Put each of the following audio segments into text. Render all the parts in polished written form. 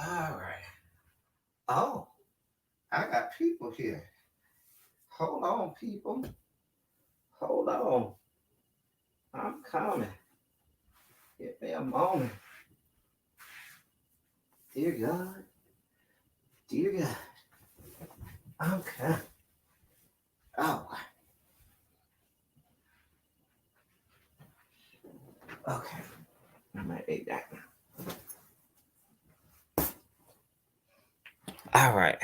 All right. Oh, I got people here. Hold on, people. Hold on. I'm coming. Give me a moment. Dear God. Dear God. I'm coming. Oh. Okay. I might eat that. All right.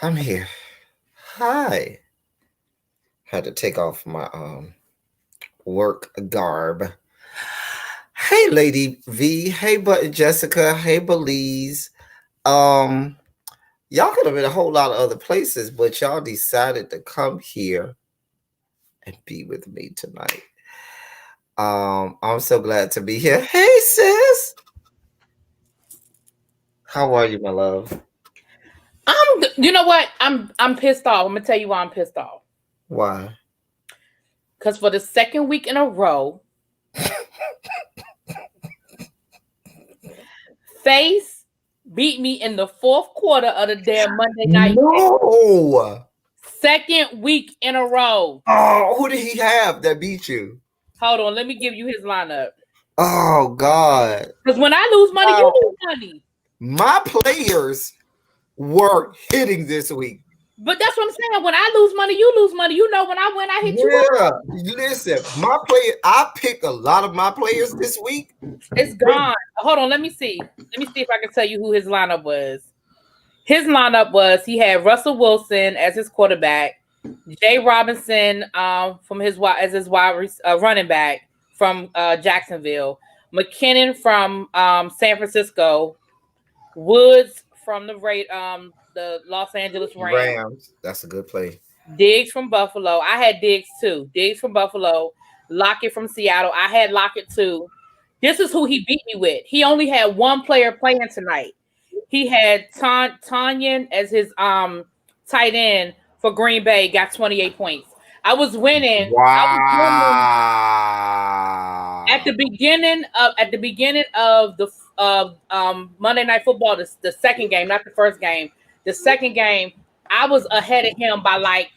I'm here. Hi. Had to take off my work garb. Hey, Lady V. Hey, Button Jessica. Hey, Belize. Y'all could have been a whole lot of other places, but y'all decided to come here and be with me tonight. I'm so glad to be here. Hey, sis. How are you, my love? You know what? I'm pissed off. I'm gonna tell you why I'm pissed off. Why? Because for the second week in a row, Face beat me in the fourth quarter of the damn Monday night. No. Second week in a row. Oh, who did he have that beat you? Hold on, let me give you his lineup. Oh God. Because when I lose money, you lose money. My players were hitting this week. But that's what I'm saying. When I lose money, you lose money. You know, when I win, I hit you up. Listen, my player, I picked a lot of my players this week. It's gone. Hold on, let me see. Let me see if I can tell you who his lineup was. His lineup was he had Russell Wilson as his quarterback, Jay Robinson from his running back from Jacksonville, McKinnon from San Francisco, Woods from the Los Angeles Rams. That's a good play. Diggs from Buffalo. I had Diggs too. Diggs from Buffalo. Lockett from Seattle. I had Lockett too. This is who he beat me with. He only had one player playing tonight. He had Tanyan as his tight end for Green Bay, got 28 points. I was winning. Wow. At the beginning of the Monday Night Football, the second game, not the first game. The second game, I was ahead of him by like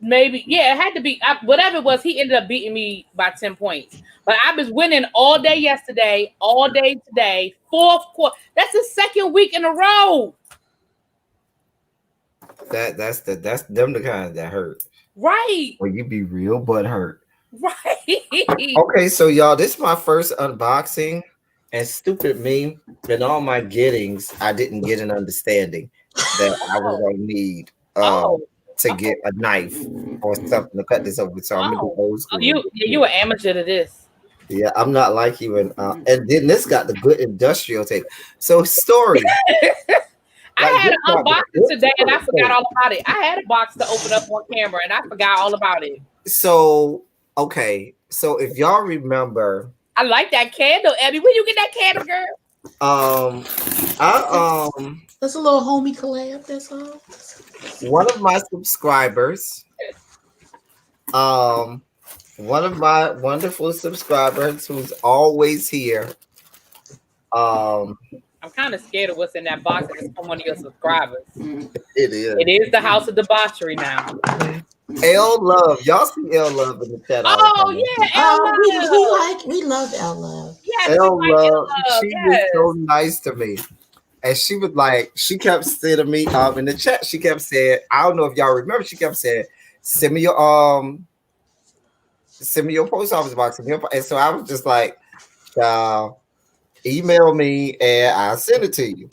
maybe, it had to be whatever it was. He ended up beating me by 10 points. But I was winning all day yesterday, all day today. Fourth quarter. That's the second week in a row. That's them the kind that hurt. Right. Or you be real butt hurt. Right. Okay, so y'all, this is my first unboxing, and stupid me, and all my gettings, I didn't get an understanding that I was gonna need to get a knife or something to cut this over. So I'm gonna do old school. You an amateur to this. Yeah, I'm not like you, and then this got the good industrial tape. So story. I had an unboxing today and I forgot all about it. I had a box to open up on camera and I forgot all about it. So, okay. So if y'all remember, I like that candle, Abby. Where you get that candle, girl? Um, I That's a little homie collab. That's all. one of my subscribers, um, one of my wonderful subscribers who's always here. Um, I'm kind of scared of what's in that box if it's from one of your subscribers. it It is is the house of debauchery now. L Love. Y'all see L Love in the chat all the Oh time. yeah, L Love. We love our love. Yes, we L like Love, L Love. she is Yes. so nice to me. And she was like, she kept saying to me in the chat, she kept saying, I don't know if y'all remember, she kept saying, send me your post office box. And so I was just like, email me and I'll send it to you.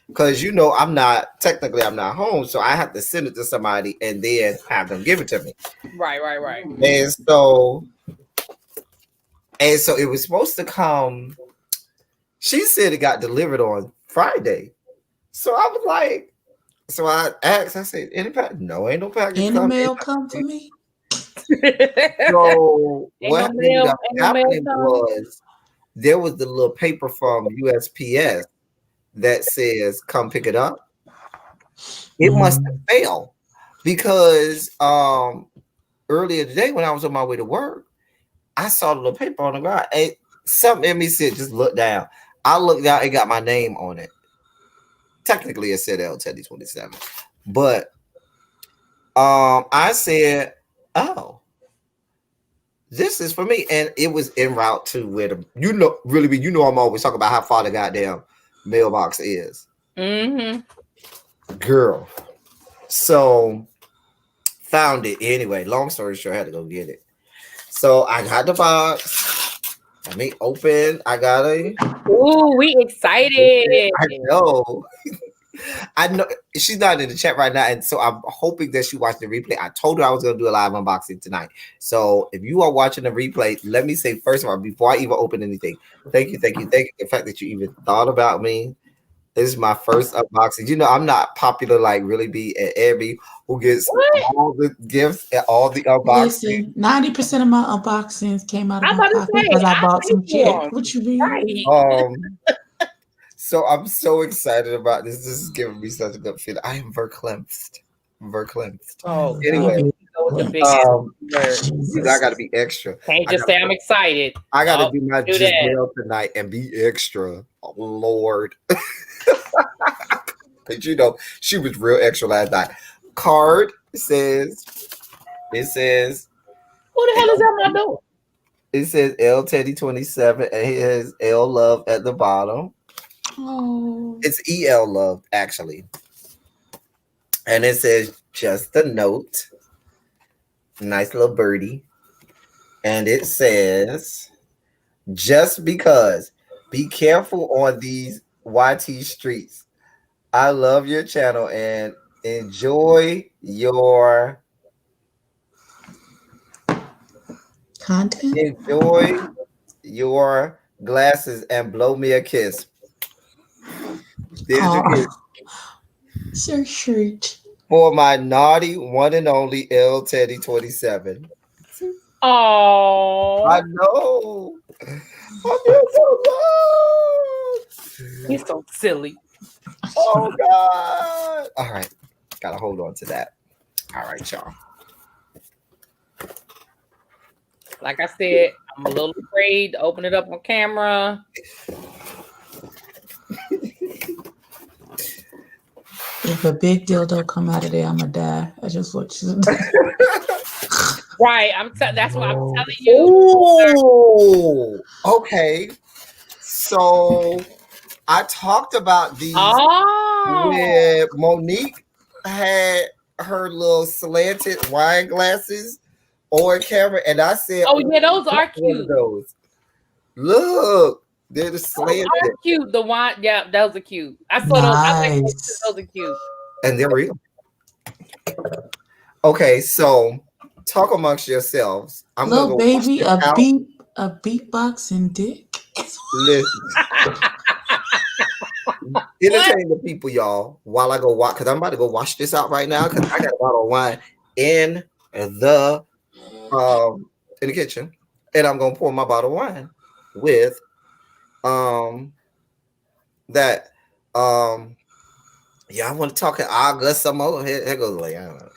Because I'm not home, so I have to send it to somebody and then have them give it to me. Right. And so it was supposed to come. She said it got delivered on Friday. So I was like, so I asked, I said, any package? No, ain't no package Any come. mail come for me? So Ain't no what ended mail. up Ain't no mail happening come. was there was the little paper from USPS that says come pick it up. It must have failed because earlier today when I was on my way to work, I saw the little paper on the ground. And something in me said, just look down. I looked down, it got my name on it. Technically, it said L Teddy 27. But I said, oh, this is for me. And it was en route to where I'm always talking about how far the goddamn mailbox is. Mm-hmm. Girl. So found it anyway. Long story short, I had to go get it. So I got the box. I mean, open. I got a. Ooh, we excited. I know. I know she's not in the chat right now, and so I'm hoping that she watched the replay. I told her I was going to do a live unboxing tonight. So if you are watching the replay, let me say first of all, before I even open anything, thank you. The fact that you even thought about me. This is my first unboxing. I'm not popular like really be at Abby who gets What? all the gifts and all the unboxing. Listen, 90% of my unboxings came out of I'm my about to pocket say, because I I bought pay some for shit. them. What you mean? Right. So I'm so excited about this. This is giving me such a good feeling. I am verklempt. Oh God. Anyway, Here we go with the big word. I gotta be extra. Can't just say I'm excited. I gotta Oh, do my do that. Giselle tonight and be extra. Oh, Lord. But she was real extra last night. Card says Who the hell is at my door? it says L Teddy 27 and it has L Love at the bottom. Oh. It's EL Love actually. And it says just a note. Nice little birdie. And it says just because be careful on these YT streets. I love your channel and enjoy your Content? enjoy your glasses and blow me a kiss. There's your kiss Oh, it's your shirt. for my naughty one and only L Teddy 27. I Oh, know. I feel so loved. he's so silly. Oh God. All right. Gotta hold on to that. All right, y'all. Like I said, I'm a little afraid to open it up on camera. If a big dildo come out of there, I'm gonna die. I just want you to know. Right. That's what I'm telling you. Oh, okay. So I talked about these Oh. when Monique had her little slanted wine glasses on camera, and I said, Oh yeah, those are one cute. of those. Look, they're the slanted. Those are cute. The wine, yeah, those are cute. I saw those. I like those too. Those are cute. And they're real. Okay, so talk amongst yourselves. I'm Little gonna go wash baby, this out. a beatboxing dick. Listen, entertain the people, y'all, while I go watch because I'm about to go wash this out right now because I got a bottle of wine in the in the kitchen, and I'm gonna pour my bottle of wine with that y'all want to talk in August some more. Here goes like I don't know.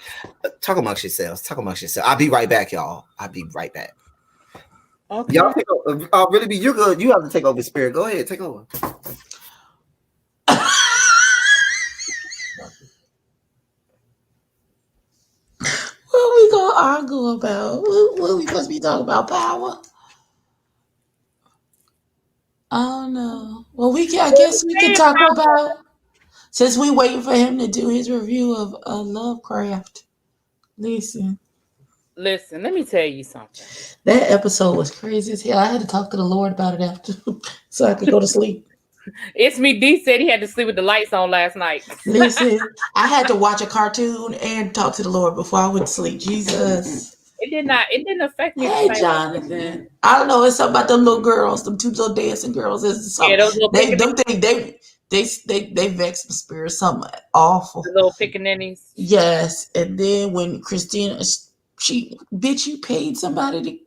Talk amongst yourselves. Talk amongst yourselves. I'll be right back, y'all. I'll be right back. Okay. Y'all take over. Really be you good. You have to take over, Spirit. Go ahead, take over. What we gonna argue about? What we supposed to be talking about? Power? I don't know. Well, I guess we can talk about, since we waiting for him to do his review of Lovecraft. Listen, Let me tell you something. that episode was crazy as hell. I had to talk to the Lord about it after, so I could go to sleep. It's me. D said he had to sleep with the lights on last night. Listen, I had to watch a cartoon and talk to the Lord before I went to sleep. Jesus. It did not. It didn't affect me the Hey, same way. Jonathan. I don't know. It's something about them little girls, them two little dancing girls. It's Yeah, something. those little They vex my spirit. Something awful. the little pickaninnies. Yes, and then when Christina, she bitch, you paid somebody to.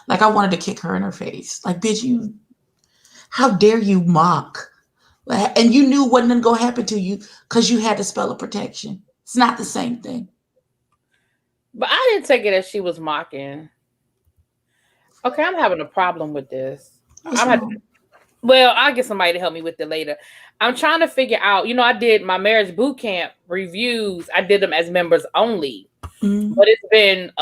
Like I wanted to kick her in her face. Like bitch, you. How dare you mock? And you knew wasn't gonna happen to you because you had the spell of protection. It's not the same thing. But I didn't take it as she was mocking. Okay, I'm having a problem with this. What's wrong? Well, I'll get somebody to help me with it later. I'm trying to figure out, I did my marriage boot camp reviews. I did them as members only. Mm-hmm. But it's been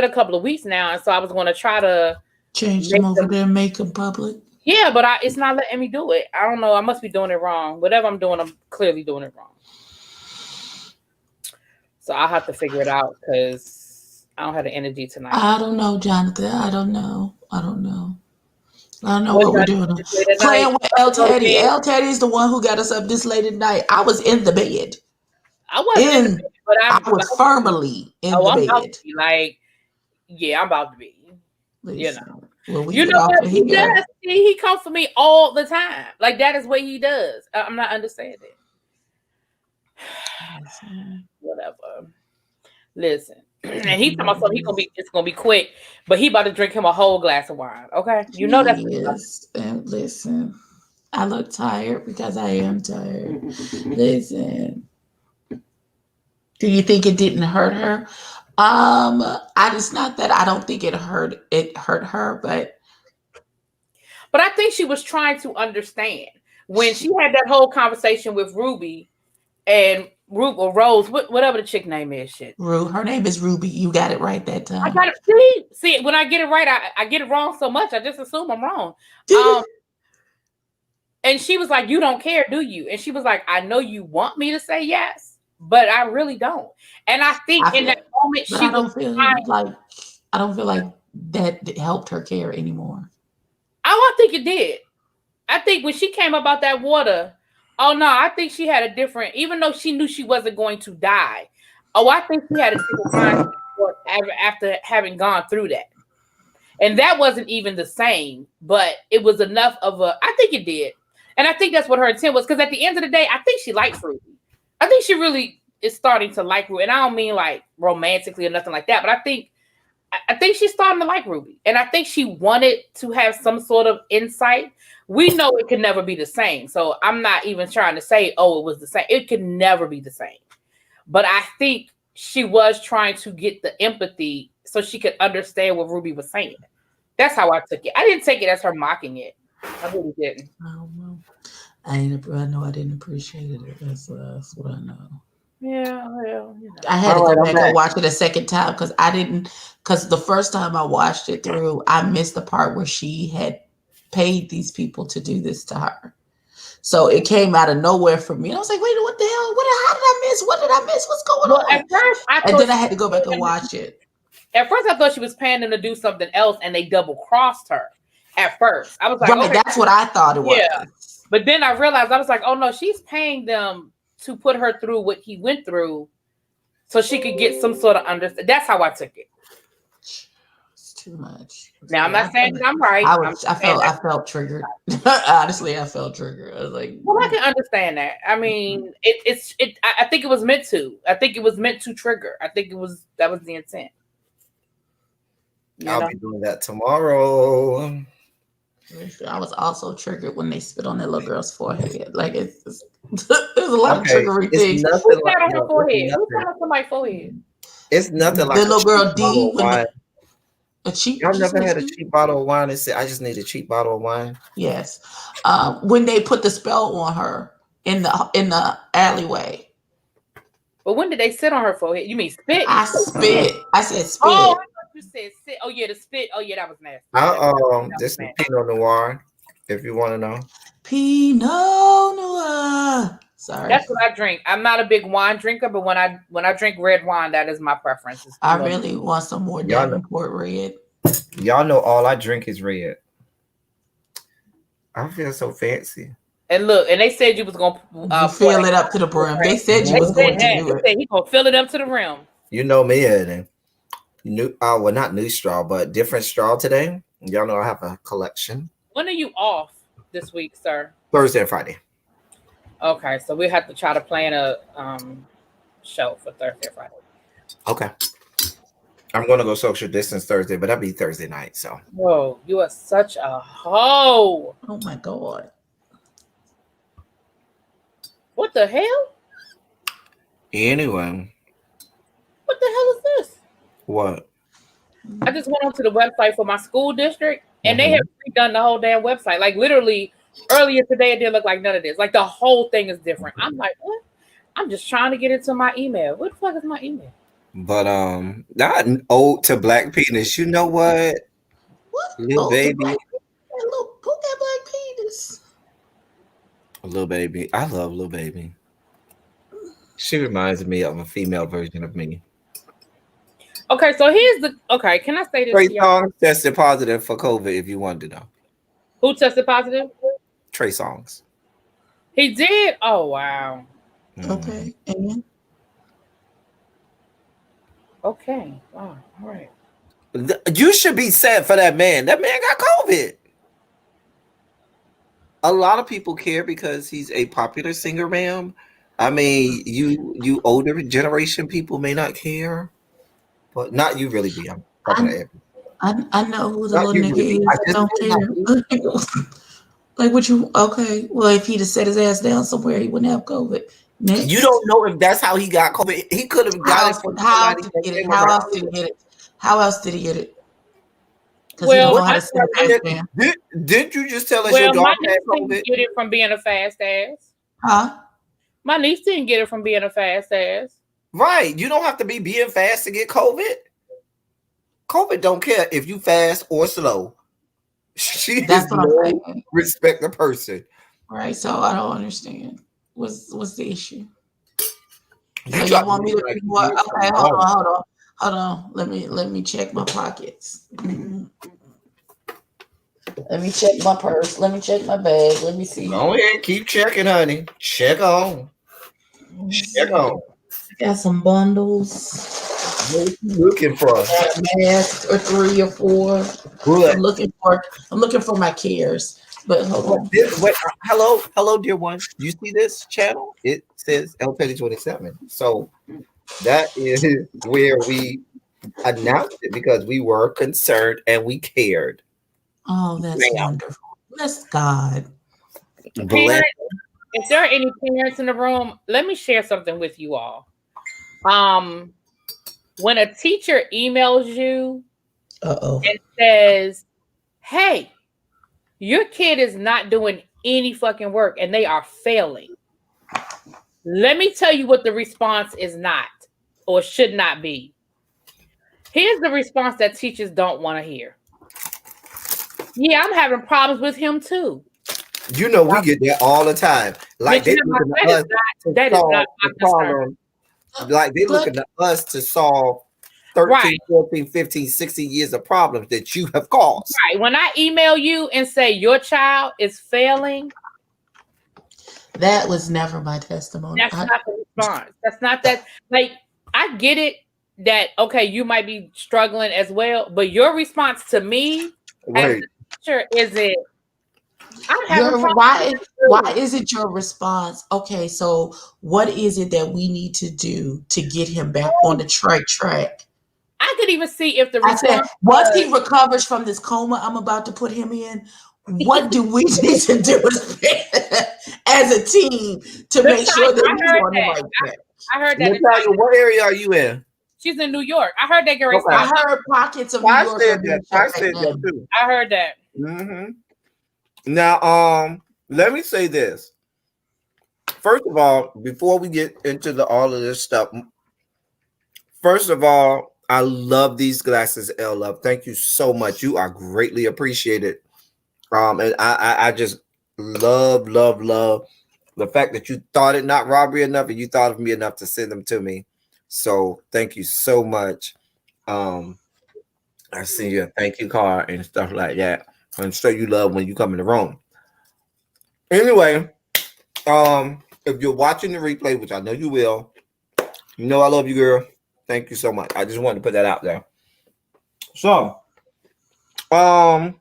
a couple of weeks now. And so I was going to try to Change them over there and make them public. Yeah, but it's not letting me do it. I don't know. I must be doing it wrong. Whatever I'm doing, I'm clearly doing it wrong. So I'll have to figure it out because I don't have the energy tonight. I don't know, Jonathan. I don't know what we're doing. Playing with El Teddy. El Teddy is the one who got us up this late at night. I was in the bed. I wasn't in the bed, but I was firmly in the I'm bed. about to be I'm about to be. Listen, well, we you get know off what of he here. does? He comes for me all the time. Like that is what he does. I'm not understanding. Whatever. Listen, and he's talking about something. It's gonna be quick, but he about to drink him a whole glass of wine. Okay, you know that's. Yes, and listen, I look tired because I am tired. Listen, do you think it didn't hurt her? It's not that I don't think it hurt. It hurt her, but I think she was trying to understand when she had that whole conversation with Ruby and Rose, whatever the chick name is. Shit. Her name is Ruby. You got it right that time. I got it. See, when I get it right, I get it wrong so much. I just assume I'm wrong. And she was like, "You don't care, do you?" And she was like, "I know you want me to say yes, but I really don't." And I think in that moment, I don't feel like that helped her care anymore. Oh, I think it did. I think when she came about that water, oh no, I think she had a different. Even though she knew she wasn't going to die, I think she had a different mindset after having gone through that. And that wasn't even the same, but it was enough of a. I think it did. And I think that's what her intent was. Because at the end of the day, I think she likes Ruby. I think she really is starting to like Ruby. And I don't mean like romantically or nothing like that. But I think she's starting to like Ruby. And I think she wanted to have some sort of insight. We know it can never be the same. So I'm not even trying to say, oh, it was the same. It can never be the same. But I think she was trying to get the empathy so she could understand what Ruby was saying. That's how I took it. I didn't take it as her mocking it. I really didn't. I don't know. I know I didn't appreciate it. That's what I know. Yeah, well, I had to go back and watch it a second time because the first time I watched it through, I missed the part where she had paid these people to do this to her. So it came out of nowhere for me. And I was like, wait, what the hell? How did I miss? What did I miss? What's going on? At first, and then I had to go back and watch it. At first, I thought she was paying them to do something else, and they double crossed her. At first, I was like, right, okay, that's what I thought it was. Yeah, but then I realized I was like, oh no, she's paying them to put her through what he went through, so she could get some sort of understanding. That's how I took it. It's too much. Now I'm not saying that I'm right. I felt triggered. Honestly, I felt triggered. I was like, well, I can understand that. I mean, I think it was meant to. I think it was meant to trigger. I think that was the intent. I'll be doing that tomorrow. I was also triggered when they spit on that little girl's forehead. Like there's a lot of Okay, triggery it's things. nothing Who like sat on her no, it's forehead? Who nothing. sat on somebody's forehead? It's nothing The like a little cheap girl bottle D of when wine. a cheap. Y'all Did you never say had a cheap? cheap bottle of wine and said, "I just need a cheap bottle of wine." Yes. When they put the spell on her in the alleyway. But when did they sit on her forehead? You mean spit? I spit. I said Oh, I spit. thought you said sit. Oh yeah, the spit. Oh yeah, that was nasty. This Was is nasty. Pinot Noir. If you want to know, Pinot Noir. Sorry. That's what I drink. I'm not a big wine drinker, but when I drink red wine, that is my preference. Is I Pinot. really want some more y'all know, Davenport red. y'all know all I drink is red. I feel so fancy. And look, and they said you was gonna You pour fill it up to the brim. They said you They was said going to that. do They it. said he gonna fill it up to the rim. You know me, and new. Well, not new straw, but different straw today. Y'all know I have a collection. When are you off this week, sir? Thursday and Friday. Okay, so we have to try to plan a show for Thursday or Friday. Okay. I'm gonna go social distance Thursday, but that'll be Thursday night. So Whoa, you are such a hoe. Oh my God. What the hell? anyway, What the hell is this? what? I just went onto the website for my school district and they Mhm. have redone the whole damn website. Like literally earlier today, it didn't look like none of this. Like the whole thing is different. I'm like, what? I'm just trying to get into my email. What the fuck is my email? But not an ode to black penis. You know what, What? little Oh, the baby, black look, who got black penis? little baby. I love little baby. She reminds me of a female version of me. Okay, so here's the okay. Can I say this Trey to y'all? Songz tested positive for COVID. If you wanted to know, Who tested positive? Trey Songz. He did. Oh wow. Mhm. Okay. And Okay. Wow. All right. You should be sad for that man. That man got COVID. A lot of people care because he's a popular singer, ma'am. I mean, you older generation people may not care, but not you really be. I'm talking to I everybody. I know who the Not little you nigga really be. I is. I just don't said not you. care. Like what you okay. Well, if he'd have set his ass down somewhere, he wouldn't have COVID. You Next. don't know if that's how he got COVID. He could have got it from How else somebody did that he get it? came How around else did he him. get it? How else did he get it? Because he don't Well, know What how my to set his ass down. did you just tell us your well, my dog had niece didn't COVID? get it from being a fast ass. Huh? My niece didn't get it from being a fast ass. Right. You don't have to be being fast to get COVID. COVID don't care if you fast or slow. She is That's what I'm no saying. respect the person. Right. So I don't understand. What's the issue? You So try y'all to want make me it to like be you more did okay, something hold wrong. on, hold on. Let me check my pockets. Let me check my purse. Let me check my bag. Let me see. Go ahead, keep checking, honey. Check on. Let me Check see. on. I got some bundles. What you looking for? I got masks or 3 or 4. Good. I'm looking for my cares. But hold But on. wait, hello, dear one. You see this channel? It says L Petty 27. So that is where we announced it because we were concerned and we cared. Oh, that's Ma'am. wonderful. Bless God. Bless. Parents, if there are any parents in the room, let me share something with you all. When a teacher emails you Uh-oh. and says, "Hey, your kid is not doing any fucking work and they are failing," let me tell you what the response is not or should not be. Here's the response that teachers don't want to hear. Yeah, I'm having problems with him too. You know we get that all the time. Like Bitch, they you know, looking that at is us to that is not solve my the concern. problem. Like they Look, looking at us to solve 13, Right. 14, 15, 16 years of problems that you have caused. Right. When I email you and say your child is failing, that was never my testimony. that's not the response. That's not that. Like, I get it that, okay, you might be struggling as well, but your response to me as Right. the teacher isn't, I'm having problems Why with you. is it your response? Okay, so what is it that we need to do to get him back on the track? I could even see if the I said, response once he was, recovers from this coma I'm about to put him in, what do we need to do as a team to make sure that he's on the right track? I heard that. Natalia, what area are you in? She's in New York. I heard that. Okay. I heard pockets of New York are being I shut said back that down. too. I heard that. Mm-hmm. Now, let me say this. First of all, before we get into all of this stuff, first of all, I love these glasses, L Love. Thank you so much. You are greatly appreciated. And I just love the fact that you thought it not robbery enough, and you thought of me enough to send them to me. So thank you so much. I see your thank you card and stuff like that. And show you love when you come in the room. Anyway, if you're watching the replay, which I know you will, you know I love you, girl. Thank you so much. I just wanted to put that out there. So, I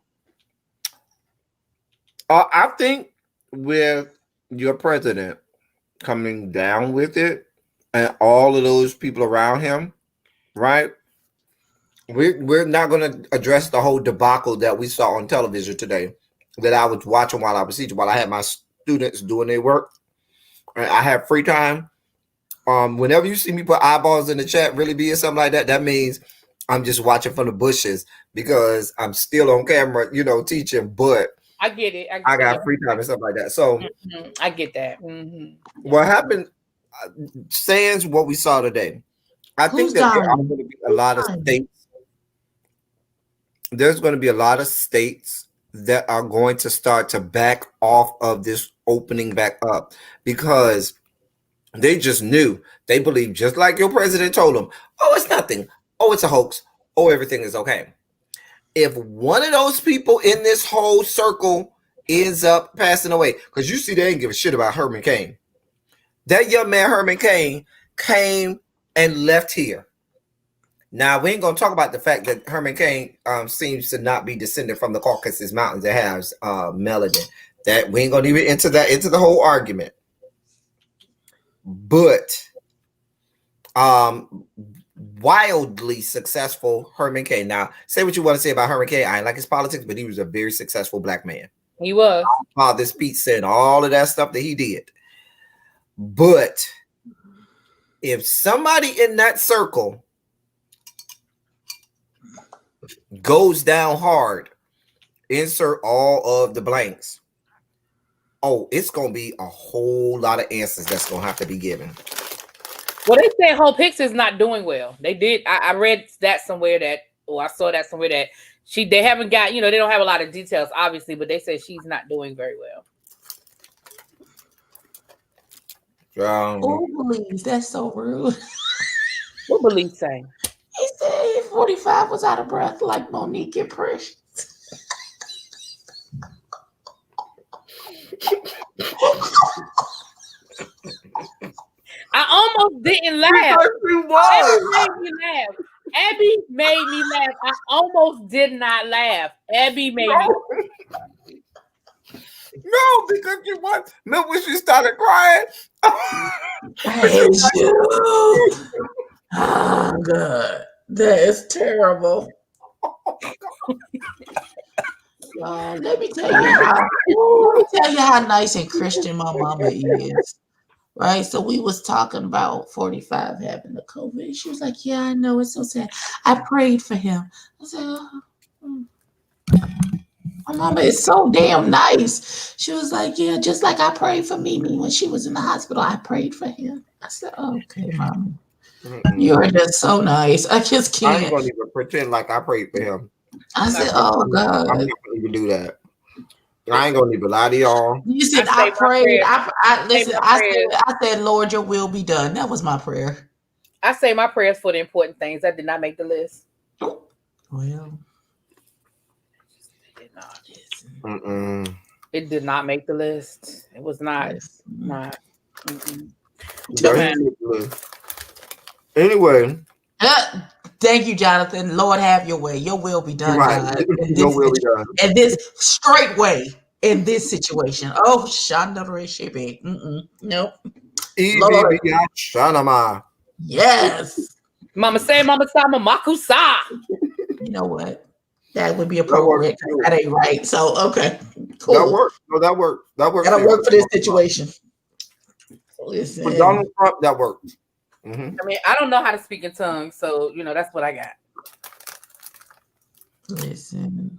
think with your president coming down with it and all of those people around him, right? We're not going to address the whole debacle that we saw on television today that I was watching while I was teaching, while I had my students doing their work. And I have free time. Whenever you see me put eyeballs in the chat, really being something like that, that means I'm just watching from the bushes because I'm still on camera, teaching, but I get it. I got free time and stuff like that. So I get that. Mm-hmm. What happened, sans what we saw today, I think that there are going to be a lot of states. There's going to be a lot of states that are going to start to back off of this opening back up because they just knew. They believe, just like your president told them, oh, it's nothing. Oh, it's a hoax. Oh, everything is okay. If one of those people in this whole circle ends up passing away, because you see, they didn't give a shit about Herman Cain. That young man, Herman Cain, came and left here. Now, we ain't going to talk about the fact that Herman Cain seems to not be descended from the Caucasus Mountains that has melanin. That we ain't going to even into the whole argument. But wildly successful Herman Cain. Now, say what you want to say about Herman Cain. I ain't like his politics, but he was a very successful black man. He was. This pizza and all of that stuff that he did. But if somebody in that circle goes down hard, insert all of the blanks. Oh, it's going to be a whole lot of answers that's going to have to be given. Well, they say Hope Hicks is not doing well. They did. I read that somewhere I saw that somewhere that they haven't got, they don't have a lot of details, obviously, but they say she's not doing very well. Who believes? That's so rude. What believes saying? He said 45 was out of breath like Monique and Precious. I almost didn't laugh. Abby made me laugh. I almost did not laugh. Abby made me laugh. No, because you what? Remember when she started crying? Oh, God. That is terrible. Let me tell you how nice and Christian my mama is. Right? So we was talking about 45 having the COVID. She was like, yeah, I know. It's so sad. I prayed for him. I said, my mama is so damn nice. She was like, yeah, just like I prayed for Mimi when she was in the hospital. I prayed for him. I said, okay, mama. You're just so nice. I just can't. I ain't going to even pretend like I prayed for him. I said, oh, God. I'm not going to even do that. I ain't gonna even lie to y'all. You said I prayed. I said, Lord, your will be done. That was my prayer. I say my prayers for the important things. That did not make the list. Well, it did not. It did not make the list. It was not. Not. Anyway. Thank you, Jonathan. Lord, have your way. Your will be done. Right. Your will be done. And this straight way in this situation. Oh, Shanda Reshibi. Nope. Lord. Yes. Mama say, Mama Sama Makusa. You know what? That would be That works appropriate. too. That ain't right. So okay, That cool. works. No, that works. That works That'll for work for this Trump. situation. For Listen, Donald Trump, that works. Mm-hmm. I mean, I don't know how to speak in tongues, so that's what I got. listen.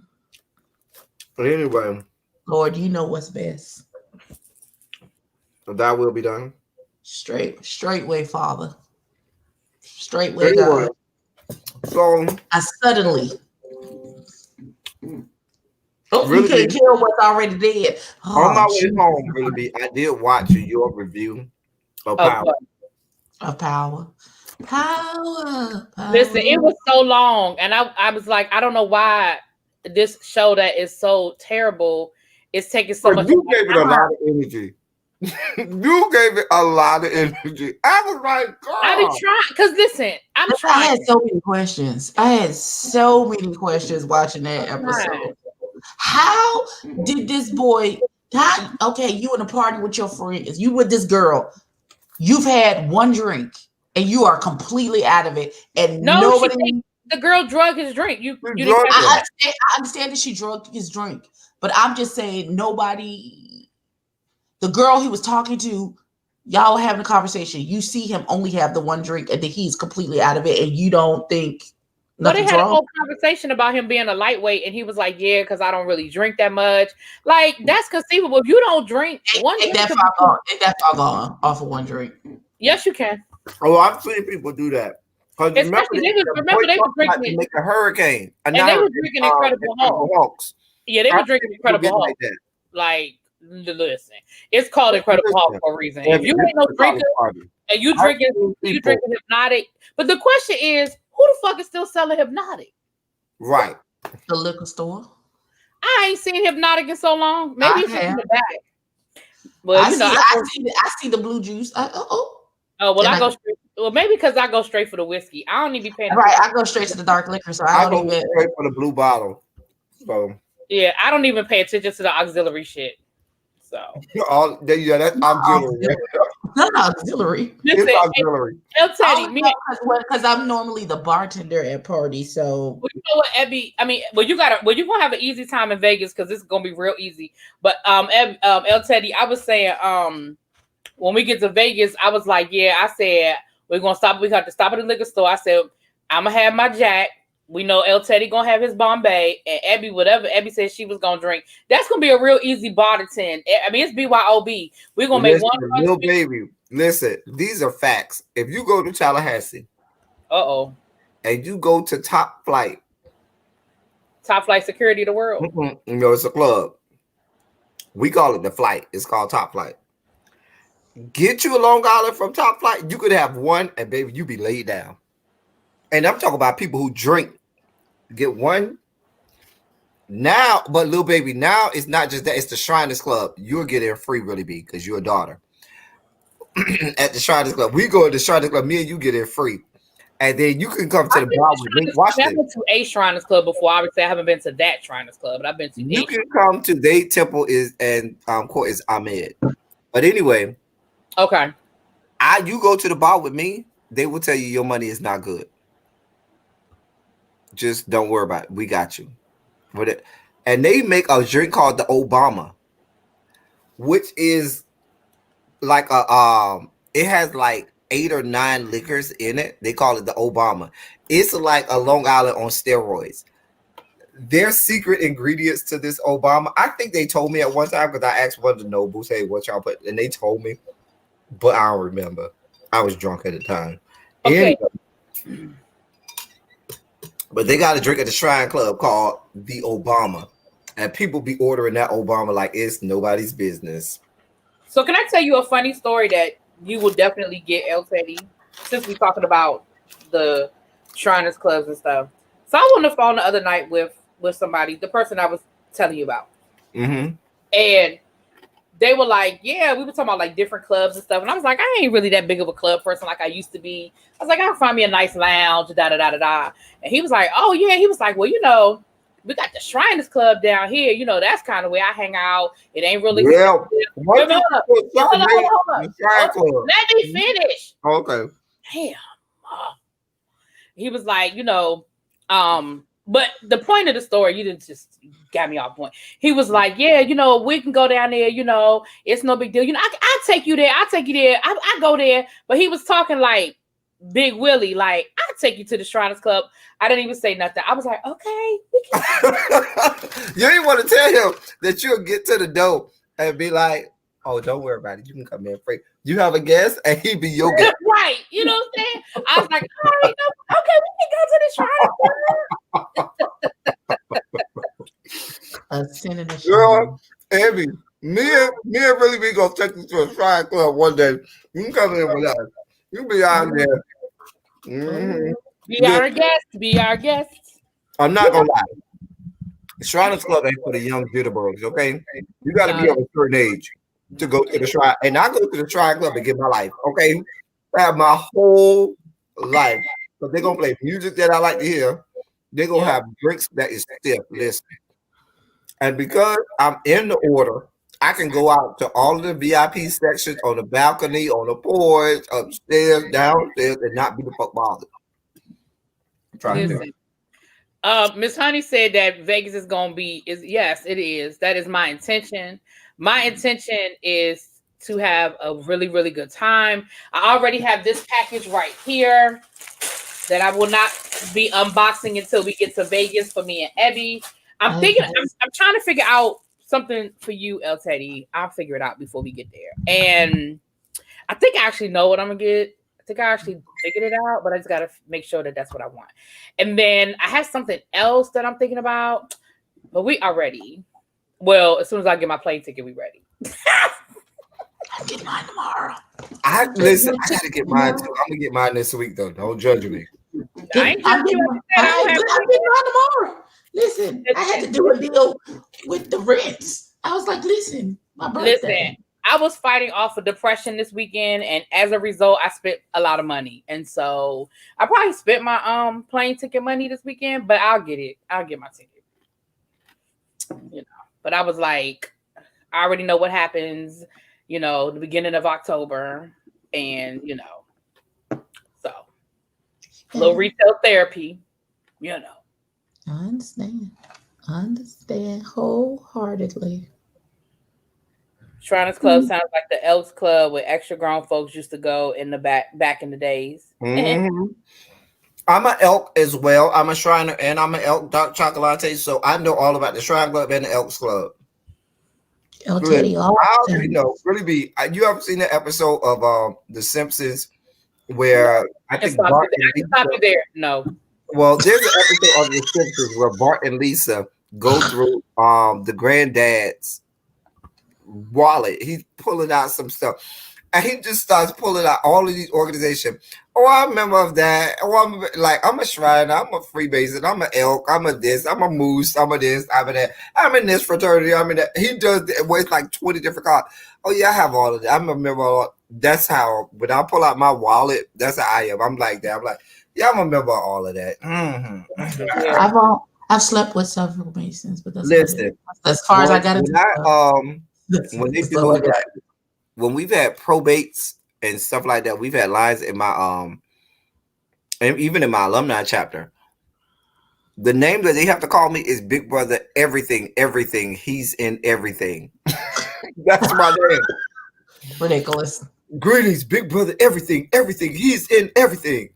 But anyway, Lord, you know what's best. that will be done. Straight way, Father. Straight way, Anyway, God. so I suddenly. Oh, you really, can't kill what's already dead. on Oh, my way Jesus. home, really, I did watch your review of Power. Of power. Power. Listen, it was so long, and I was like, I don't know why this show that is so terrible is taking so much. You gave it a lot of energy. You gave it a lot of energy. I was like, God. I did try, because listen, I'm I trying. had so many questions. I had so many questions watching that episode. How did this boy? Okay, you in a party with your friends. You with this girl. You've had one drink and you are completely out of it, and No, nobody. The girl drug his drink. I understand that she drugged his drink, but I'm just saying nobody. The girl he was talking to, y'all having a conversation. You see him only have the one drink, and then he's completely out of it, and you don't think. Well, they had wrong? a whole conversation about him being a lightweight, and he was like, "Yeah, because I don't really drink that much." Like, that's conceivable. If you don't drink one drink, ain't that far gone off of one drink. Yes, you can. Oh, I've seen people do that. Especially they were drinking to make a hurricane, and they were drinking Incredible Hulk. Yeah, they were drinking Incredible Hulk. Like, listen, it's called Incredible Hulk for a reason. If you ain't no drinker and you drinking Hypnotic, but the question is, who the fuck is still selling Hypnotic? Right, the liquor store. I ain't seen Hypnotic in so long. Maybe it's in the back. Well, I see the blue juice. Well, I go straight. Well, maybe because I go straight for the whiskey. I don't even be paying. Right, I go straight to the dark liquor, so I don't even straight for the blue bottle. So yeah, I don't even pay attention to the auxiliary shit. So that's auxiliary. Not auxiliary. Listen, it's auxiliary. I'll tell you, because I'm normally the bartender at parties. So well, you know what, Abby? I mean, you're gonna have an easy time in Vegas because it's gonna be real easy. But El Teddy, I was saying, when we get to Vegas, I was like, yeah, I said we're gonna stop. We have to stop at the liquor store. I said I'm gonna have my Jack. We know El Teddy gonna have his Bombay, and Abby, whatever Abby said she was gonna drink. That's gonna be a real easy bar to 10. I mean, it's BYOB. We're gonna make one. Little baby, listen. These are facts. If you go to Tallahassee, and you go to Top Flight Security of the World. It's a club. We call it the Flight. It's called Top Flight. Get you a Long Island from Top Flight. You could have one, and baby, you be laid down. And I'm talking about people who drink. Get one. Now, but little baby, now it's not just that. It's the Shriners Club. You'll get in free, really, be because you're a daughter. At the Shriners Club, we go to the Shriners Club. Me and you get in free, and then you can come to the bar with me. Watch this. I've been to a Shriners Club before. Obviously, I haven't been to that Shriners Club, but I've been to. You can come to their temple court is Ahmed. But anyway, okay. You go to the bar with me. They will tell you your money is not good. Just don't worry about it. We got you. And they make a drink called the Obama, which is like it has like 8 or 9 liquors in it. They call it the Obama. It's like a Long Island on steroids. There's secret ingredients to this Obama. I think they told me at one time because I asked one of the nobles, hey, what y'all put? And they told me, but I don't remember. I was drunk at the time. Okay. Anyway, but they got a drink at the Shrine Club called the Obama. And people be ordering that Obama like it's nobody's business. So can I tell you a funny story that you will definitely get, El Teddy, since we're talking about the Shriners Clubs and stuff. So I was on the phone the other night with somebody, the person I was telling you about. Mm-hmm. And they were like, yeah, we were talking about like different clubs and stuff. And I was like, I ain't really that big of a club person like I used to be. I was like, I can find me a nice lounge, da-da-da-da-da. And he was like, oh, yeah. He was like, well, we got the Shriners Club down here. That's kind of where I hang out. It ain't really. Yeah. Hold on. Let me finish. Okay. Damn. He was like, But the point of the story, you didn't just got me off point. He was like, yeah, we can go down there, it's no big deal. I'll take you there. I'll take you there. I go there. But he was talking like Big Willie, like, I'll take you to the Shriners Club. I didn't even say nothing. I was like, okay, we can. You didn't want to tell him that you'll get to the door and be like, oh, don't worry about it. You can come in free. You have a guest and he be your guest. Right. You know what I'm saying? I was like, all right, no, okay, we can go to the Shrine Club. Girl, Abby, me and really be gonna take you to a Shrine Club one day. You can come in with us. You be out there. Mm-hmm. Be our guest. Be our guest. I'm not gonna lie. The Shriners Club ain't for the young jitterbugs, okay? You got to be of a certain age to go to the Shrine. And I go to the Shrine Club and get my life, okay? I have my whole life. So they're going to play music that I like to hear. They're going to have drinks that is stiff. Listen. And because I'm in the order, I can go out to all of the VIP sections on the balcony, on the porch, upstairs, downstairs, and not be the fuck bothered. Miss Honey said that Vegas is gonna be yes, it is. That is my intention. My intention is to have a really, really good time. I already have this package right here that I will not be unboxing until we get to Vegas for me and Ebby. I'm trying to figure out something for you, El Teddy. I'll figure it out before we get there. And I think I actually know what I'm gonna get. I think I actually figured it out, but I just got to make sure that that's what I want. And then I have something else that I'm thinking about, but we are ready. Well, as soon as I get my plane ticket, we ready. I'll get mine tomorrow. I got to get mine too. I'm going to get mine this week, though. Don't judge me. I'll get mine tomorrow. Listen, I had to do a deal with the rents. I was like, listen, my birthday. Listen. I was fighting off of depression this weekend, and as a result, I spent a lot of money. And so I probably spent my plane ticket money this weekend, but I'll get it. I'll get my ticket. But I was like, I already know what happens, the beginning of October, and so a little retail therapy, I understand wholeheartedly. Shriners Club sounds like the Elks Club where extra grown folks used to go in the back in the days. Mm-hmm. I'm an Elk as well. I'm a Shriner and I'm an Elk dark chocolate. So I know all about the Shrine Club and the Elks Club. I already know. Really be. You ever seen the episode of The Simpsons where I think Bart and Lisa, there? No. Well, there's an episode of The Simpsons where Bart and Lisa go through the granddad's wallet. He's pulling out some stuff and he just starts pulling out all of these organizations. Oh, I'm a member of that. Oh, I'm a Shriner, I'm a Freemason, I'm an Elk, I'm a this, I'm a Moose, I'm a this, I'm a that, I'm in this fraternity, I'm in that. He does it with like 20 different cards. Oh yeah, I have all of that. I'm a member of all. That's how when I pull out my wallet, that's how I am. I'm like that. I'm like, yeah, I'm a member of all of that. Mm-hmm. I've slept with several Masons, but that's listen. As far as I got to when we've had probates and stuff like that, we've had lines in my and even in my alumni chapter. The name that they have to call me is Big Brother Everything. He's in everything. That's my name. Ridiculous. Greetings, Big Brother Everything. He's in everything.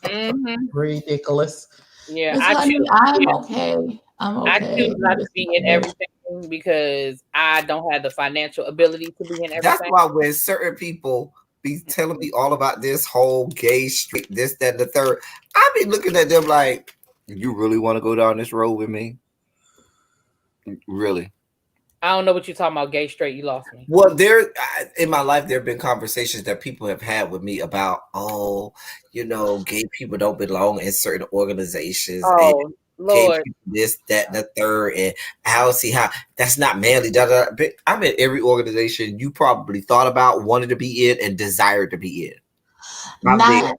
Mm-hmm. Ridiculous. Yeah, I'm okay. I choose not to be in everything because I don't have the financial ability to be in everything. That's why when certain people be telling me all about this whole gay street, this, that, and the third, I be looking at them like, you really want to go down this road with me? Really? I don't know what you're talking about, gay, straight. You lost me. Well, in my life, there have been conversations that people have had with me about, gay people don't belong in certain organizations. Oh, Lord. This, that, and the third. And I don't see how that's not manly. But I'm in every organization you probably thought about, wanted to be in, and desired to be in. Not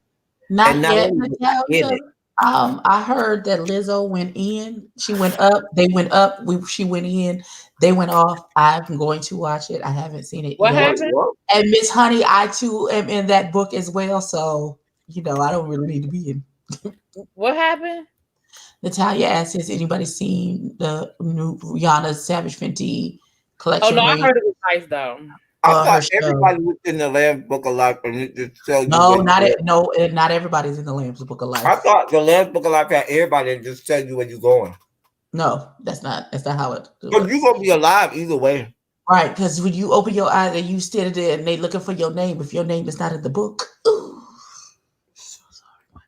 yet. I heard that Lizzo went in. She went up. They went up. She went in. They went off. I'm going to watch it. I haven't seen it. What happened? And Miss Honey, I too am in that book as well. So I don't really need to be in. What happened? Natalia asks, has anybody seen the new Rihanna Savage Fenty Oh collection no, I range? heard it was nice though. I Her thought show. everybody was in the Lamb's Book of Life and it just tell you No, where you not going. it. No, not everybody's in the Lamb's Book of I Life. thought the Lamb's Book of Life had everybody and just tell you where you're going. No, that's not how it Because you're works. going to be alive either way. Right, because when you open your eyes and you stare there and they looking for your name, if your name is not in the book, ooh, so sorry.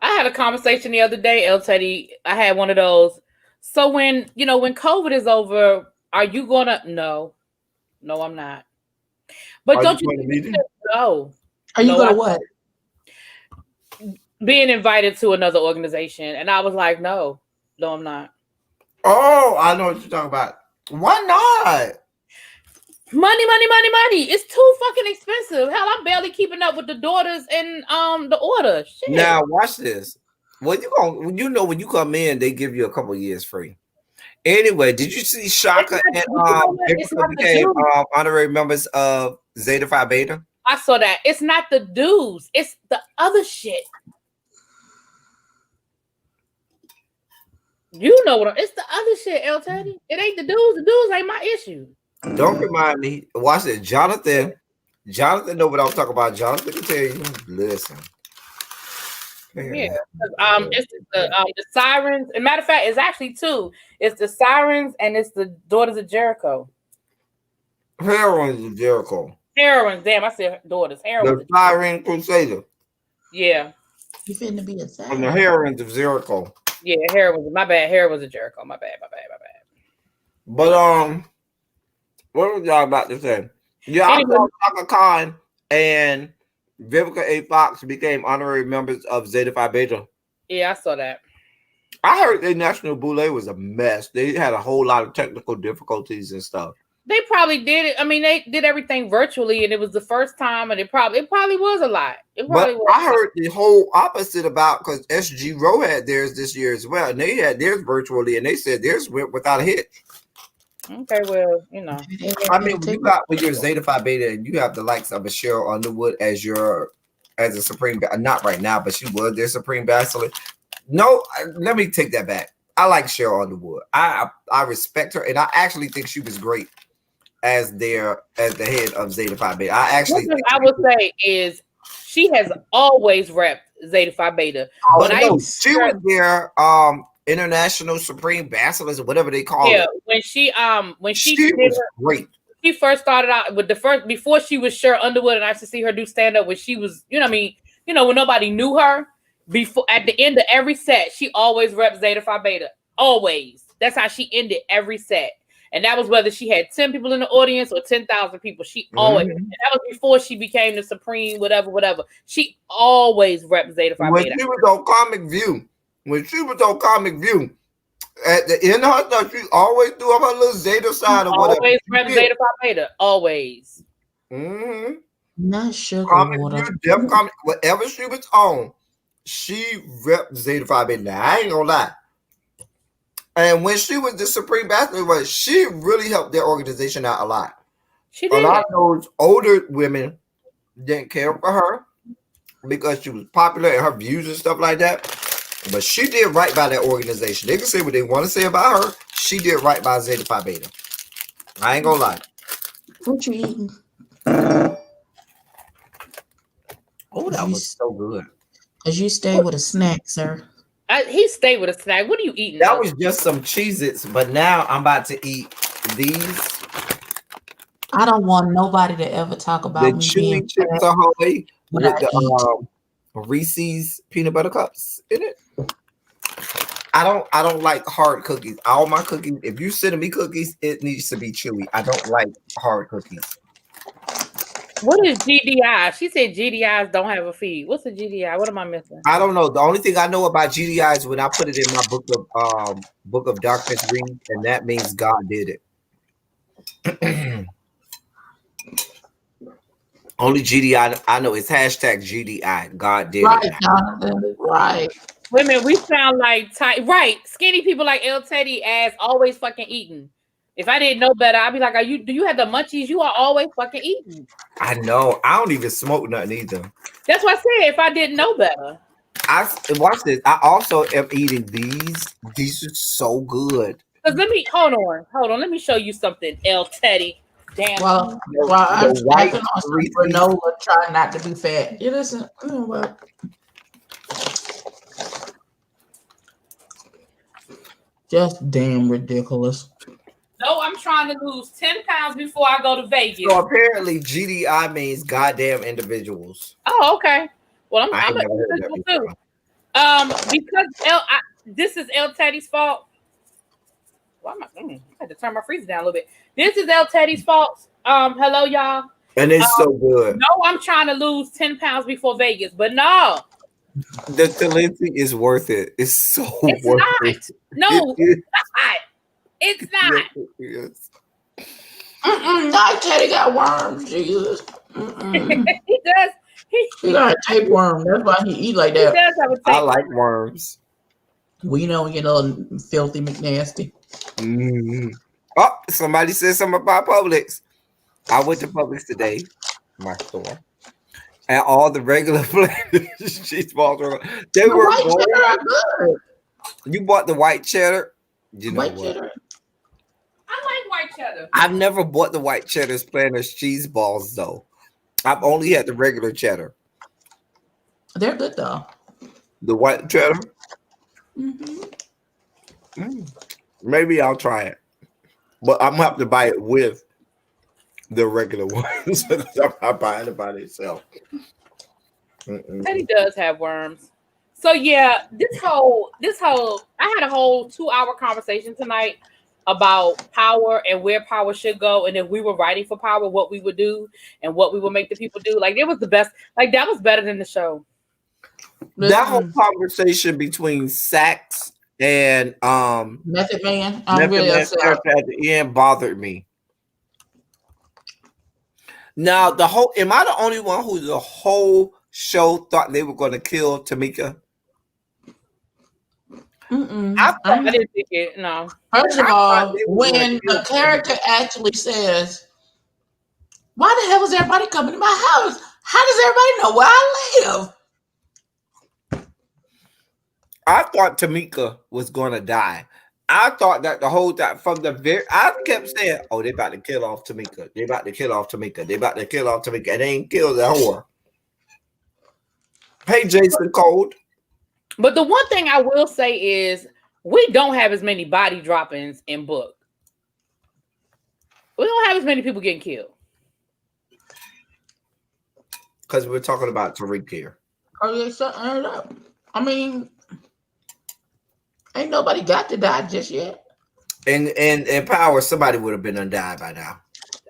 I had a conversation the other day, El Teddy. I had one of those. So when when COVID is over, are you gonna? No, I'm not. But Are you don't you going to think we meeting? should go? Are you No, gonna I what? being invited to another organization, and I was like, no, I'm not. Oh, I know what you're talking about. Why not? Money, money, money, money. It's too fucking expensive. Hell, I'm barely keeping up with the daughters and the order. Shit. Now, watch this. When when you come in, they give you a couple years free. Anyway, did you see Shaka and It's Vivica not the became dudes. honorary members of Zeta Phi Beta? I saw that. It's not the dudes. It's the other shit. You know what? It's the other shit, El Teddy. It ain't the dudes. The dudes ain't my issue. Don't remind me. Watch it. Jonathan know what I'm talking about. Jonathan can tell you. Listen. Yeah. It's the Sirens. And matter of fact, it's actually two. It's the Sirens and it's the Daughters of Jericho. Heroines of Jericho. Heroines. Damn, I said daughters. Heroines. The Siren Crusader. Yeah. You finna be a And the Heroines of Jericho. Yeah, heroines. My bad. Heroines of Jericho. My bad. But what was y'all about to say? Yeah, Anyway. I saw Shaka Khan and Vivica A. Fox became honorary members of Zeta Phi Beta. Yeah, I saw that. I heard their national boule was a mess. They had a whole lot of technical difficulties and stuff. They probably did it. I mean, they did everything virtually, and it was the first time, and it probably was a lot. But I heard the whole opposite about because SG Row had theirs this year as well, and they had theirs virtually, and they said theirs went without a hitch. Okay, well, I mean, when you're Zeta Phi Beta, and you have the likes of a Cheryl Underwood as a supreme, not right now, but she was their supreme bachelor. No, let me take that back. I like Cheryl Underwood. I respect her, and I actually think she was great as the head of Zeta Phi Beta. I would say is she has always repped Zeta Phi Beta. But she was their international supreme bachelors or whatever they call it. Yeah, when she was great. She first started out with before she was Cheryl Underwood, and I used to see her do stand up when she was, when nobody knew her. Before at the end of every set, she always repped Zeta Phi Beta. Always. That's how she ended every set. And that was whether she had 10 people in the audience or 10,000 people. She always, and that was before she became the supreme, whatever. She always repped Zeta Phi Beta. When she was on Comic View, at the end of her stuff, she always do up her little Zeta side or whatever. Always repped Zeta Phi Beta. Always. Not sugar Comic water. View, Def Comic, whatever she was on, she repped Zeta Phi Beta. Now, I ain't gonna lie. And when she was the supreme bachelor, she really helped their organization out a lot. She did. A lot of those older women didn't care for her because she was popular and her views and stuff like that. But she did right by that organization. They can say what they want to say about her. She did right by Zeta Phi Beta. I ain't gonna lie. What you eating? Oh, that was so good. Because you stay with a snack, sir. He stayed with a snack. What are you eating? That was just some Cheez-Its, but now I'm about to eat these. I don't want nobody to ever talk about the me chewy being chips fat ahoy when with I the eat. Reese's peanut butter cups in it. I don't like hard cookies. All my cookies, if you send me cookies, it needs to be chewy. I don't like hard cookies. What is GDI? She said GDIs don't have a feed. What's a GDI? What am I missing? I don't know. The only thing I know about GDI is when I put it in my book of darkness read, and that means God did it. Only GDI I know is hashtag GDI. God did Right, it. Jonathan. Right. Women, we sound like right. Skinny people like El Teddy ass always fucking eating. If I didn't know better, I'd be like, do you have the munchies? You are always fucking eating. I know. I don't even smoke nothing either. That's what I said. If I didn't know better. I watch this. I also am eating these. These are so good. Cause let me hold on. Let me show you something, El Teddy. Damn. While The I'm white snacking on some Reese's. granola, trying not to be fat. You listen. Well, just damn ridiculous. No, I'm trying to lose 10 pounds before I go to Vegas. So apparently, GDI means goddamn individuals. Oh, okay. Well, I I'm ain't an never heard that individual before. too. Because this is El Teddy's fault. Why am I had to turn my freezer down a little bit. This is El Teddy's fault. Hello, y'all. And it's so good. No, I'm trying to lose 10 pounds before Vegas, but no. The Talenti is worth it. It's so It's worth not. it. No, it's not. It's not. Yes. Not Teddy got worms, Jesus. He does. He got a tapeworm. That's why he eat like He that. does have a I tape. like worms. We know, filthy McNasty. Mm-hmm. Oh, somebody said something about Publix. I went to Publix today, my store, and all the regular cheese balls were. They were White gold. cheddar are good. You bought the white cheddar. You know White what? cheddar. I like white cheddar. I've never bought the white cheddar's Planters cheese balls though. I've only had the regular cheddar. They're good though. The white cheddar. Mm-hmm. Maybe I'll try it, but I'm gonna have to buy it with the regular ones. I'm not buying it by itself. Teddy does have worms. So yeah, this whole I had a whole 2-hour conversation tonight about power and where power should go, and if we were writing for power, what we would do and what we would make the people do. Like it was the best. Like that was better than the show. That whole conversation between Sax and Method Man. Method Really Man's upset. character at the end bothered me. Now am I the only one who the whole show thought they were going to kill Tamika? I didn't think it. No. First of all, when the character actually says, "Why the hell is everybody coming to my house? How does everybody know where I live?" I thought Tamika was going to die. I thought that the whole time from the very, I kept saying, "Oh, they about to kill off Tamika. They about to kill off Tamika. They about to kill off Tamika." And they ain't killed the whore. Hey, Jason Cold. But the one thing I will say is we don't have as many body droppings in book. We don't have as many people getting killed. Because we're talking about Tariq here. Oh yeah, shut up. I mean, ain't nobody got to die just yet. And in Power, somebody would have been undied by now.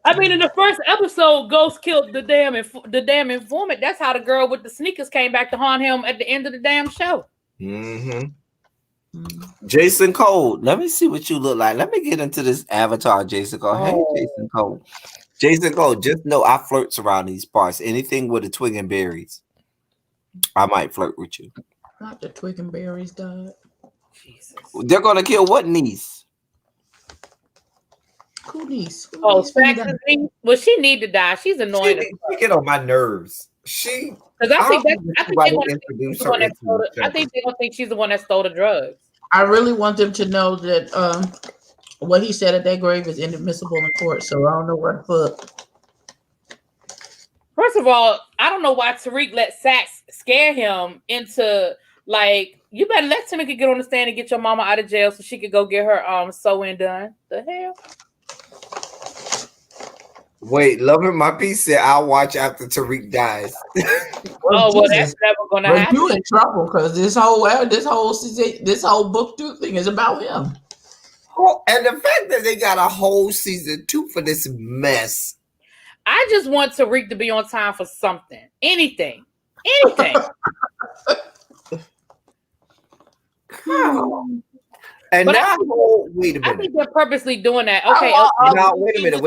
I mean, in the first episode, Ghost killed the damn informant. That's how the girl with the sneakers came back to haunt him at the end of the damn show. Mm-hmm. Jason Cole, let me see what you look like. Let me get into this avatar, Jason Cole. Hey, Jason Cole. Jason Cole, just know I flirts around these parts. Anything with the twig and berries, I might flirt with you. Not the twig and berries, God. Jesus. They're gonna kill what niece? Who niece? Saxon's niece. Well, she need to die. She's annoying. She get on my nerves. Because I think they're gonna think she's the one that stole the drugs. I really want them to know that what he said at that grave is inadmissible in court. So I don't know where the fuck. First of all, I don't know why Tariq let Sax scare him into like you better let Tamika get on the stand and get your mama out of jail so she could go get her sewing done. The hell. Wait, Loving My Peace said I'll watch after Tariq dies. Well, that's never gonna happen. You in trouble because this whole book 2 thing is about him. Oh, and the fact that they got a whole season 2 for this mess. I just want Tariq to be on time for something, anything. And but now, wait a minute. I think they're purposely doing that. Okay. Now, wait a minute.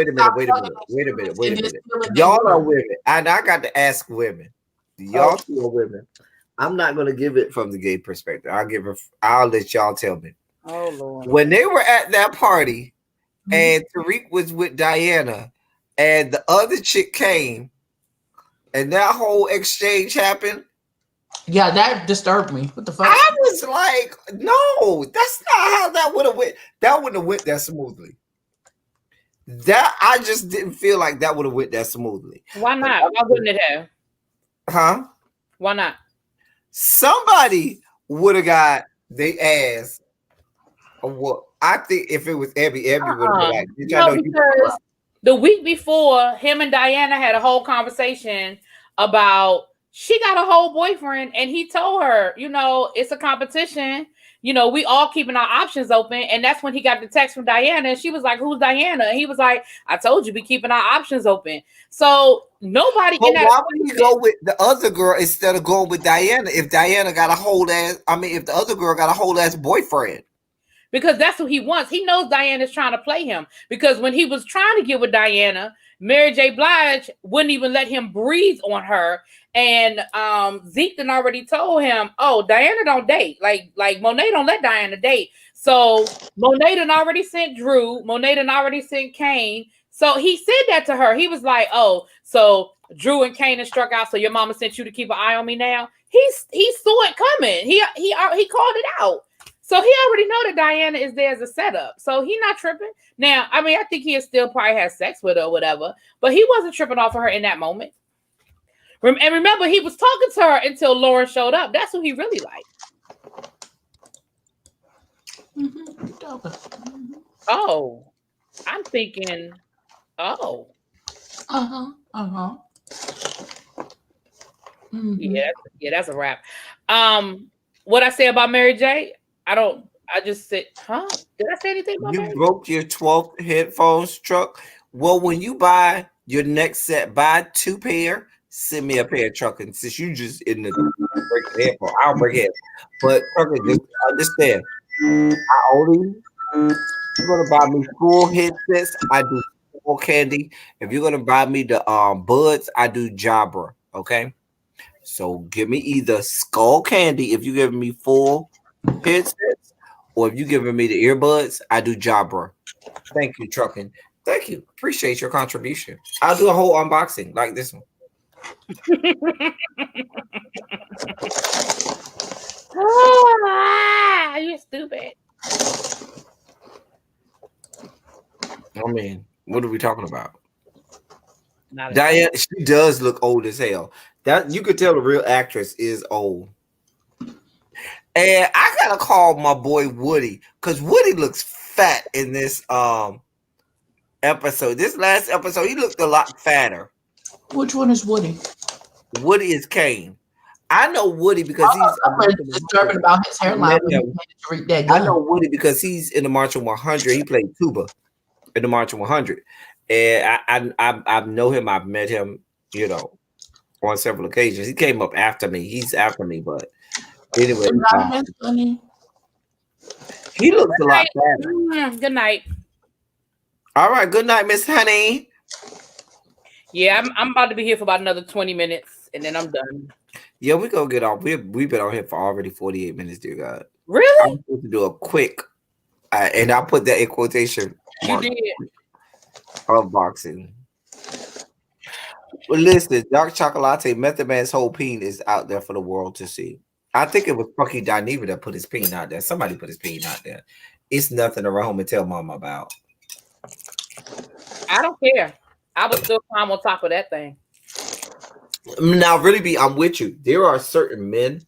Y'all are women, and I got to ask women. Y'all two are women. I'm not going to give it from the gay perspective. I'll let y'all tell me. Oh Lord. When they were at that party, and Tariq was with Diana, and the other chick came, and that whole exchange happened. Yeah, that disturbed me. What the fuck? I was like, no, that's not how that would have went. That wouldn't have went that smoothly. That I just didn't feel like that would have went that smoothly. Why not? Why wouldn't it have? Huh? Why not? Somebody would have got they ass. What I think if it was Abby would have been like, "Bitch, I No, know you." because the week before, him and Diana had a whole conversation about she got a whole boyfriend, and he told her, it's a competition. We all keeping our options open, and that's when he got the text from Diana, and she was like, "Who's Diana?" And he was like, "I told you, be keeping our options open." So nobody But in that. why would he go with the other girl instead of going with Diana? If Diana got a whole ass, if the other girl got a whole ass boyfriend. Because that's what he wants. He knows Diana's trying to play him. Because when he was trying to get with Diana, Mary J. Blige wouldn't even let him breathe on her. And Zeke done already told him, "Oh, Diana don't date. Like Monet don't let Diana date." So Monet done already sent Drew. Monet done already sent Kane. So he said that to her. He was like, "Oh, so Drew and Kane struck out. So your mama sent you to keep an eye on me now." He saw it coming. He called it out. So he already know that Diana is there as a setup. So he not tripping. Now, I think he still probably has sex with her or whatever, but he wasn't tripping off of her in that moment. And remember, he was talking to her until Lauren showed up. That's who he really liked. Mm-hmm. Oh, I'm thinking, oh. Mm-hmm. Yeah, that's a wrap. What I say about Mary J? I just said, huh? Did I say anything about You Mary J? broke your 12th headphones truck. Well, when you buy your next set, buy 2 pair. Send me a pair of trucking. Since you just in the break headphone, I'll break it. But trucking, just understand. I only you're gonna buy me full headsets. I do full candy. If you're gonna buy me the buds, I do Jabra. Okay. So give me either skull candy if you're giving me full headsets, or if you're giving me the earbuds, I do Jabra. Thank you, trucking. Thank you. Appreciate your contribution. I'll do a whole unboxing like this one. You're stupid. What are we talking about? Not Diane, she does look old as hell. That you could tell the real actress is old. And I gotta call my boy Woody because Woody looks fat in this episode. This last episode, he looked a lot fatter. Which one is Woody? Woody is Kane. I know Woody because he's disturbing about his hairline. I know Woody because he's in the Marching 100. He played tuba in the Marching 100, and I know him. I've met him, on several occasions. He came up after me. He's after me, but anyway, he looks a lot better. Good night. All right, good night, Miss Honey. Yeah, I'm about to be here for about another 20 minutes, and then I'm done. Yeah, we're gonna get off. We've been on here for already 48 minutes, dear God. Really? I'm supposed to do a quick, and I put that in quotation. You did. Unboxing. Well, listen, Dark Chocolate Method Man's whole peen is out there for the world to see. I think it was Funky Dineva that put his peen out there. Somebody put his peen out there. It's nothing to run home and tell mama about. I don't care. I would still climb on top of that thing. Now, really, I'm with you. There are certain men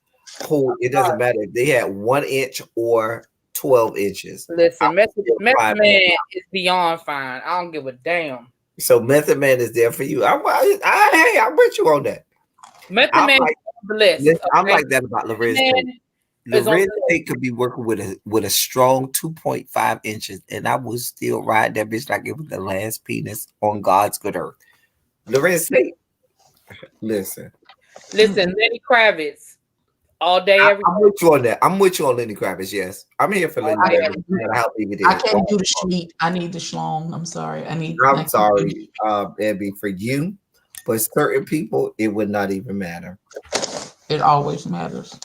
who it doesn't matter if they had 1 inch or 12 inches. Listen, Method Man is beyond fine. I don't give a damn. So Method Man is there for you. I'm with you on that. Method Man is on the list. Listen, I'm like that about Lorenz Tate. Lorenz Tate could be working with a strong 2.5 inches, and I would still ride that bitch like it was the last penis on God's good earth. Lorenz Tate. Listen, Lenny Kravitz. All day, every day. I'm with you on that. I'm with you on Lenny Kravitz, yes. I'm here for Lenny Kravitz. I can't do the sheet. I need the schlong. I'm sorry. I'm sorry, Abby, for you. But certain people, it would not even matter. It always matters.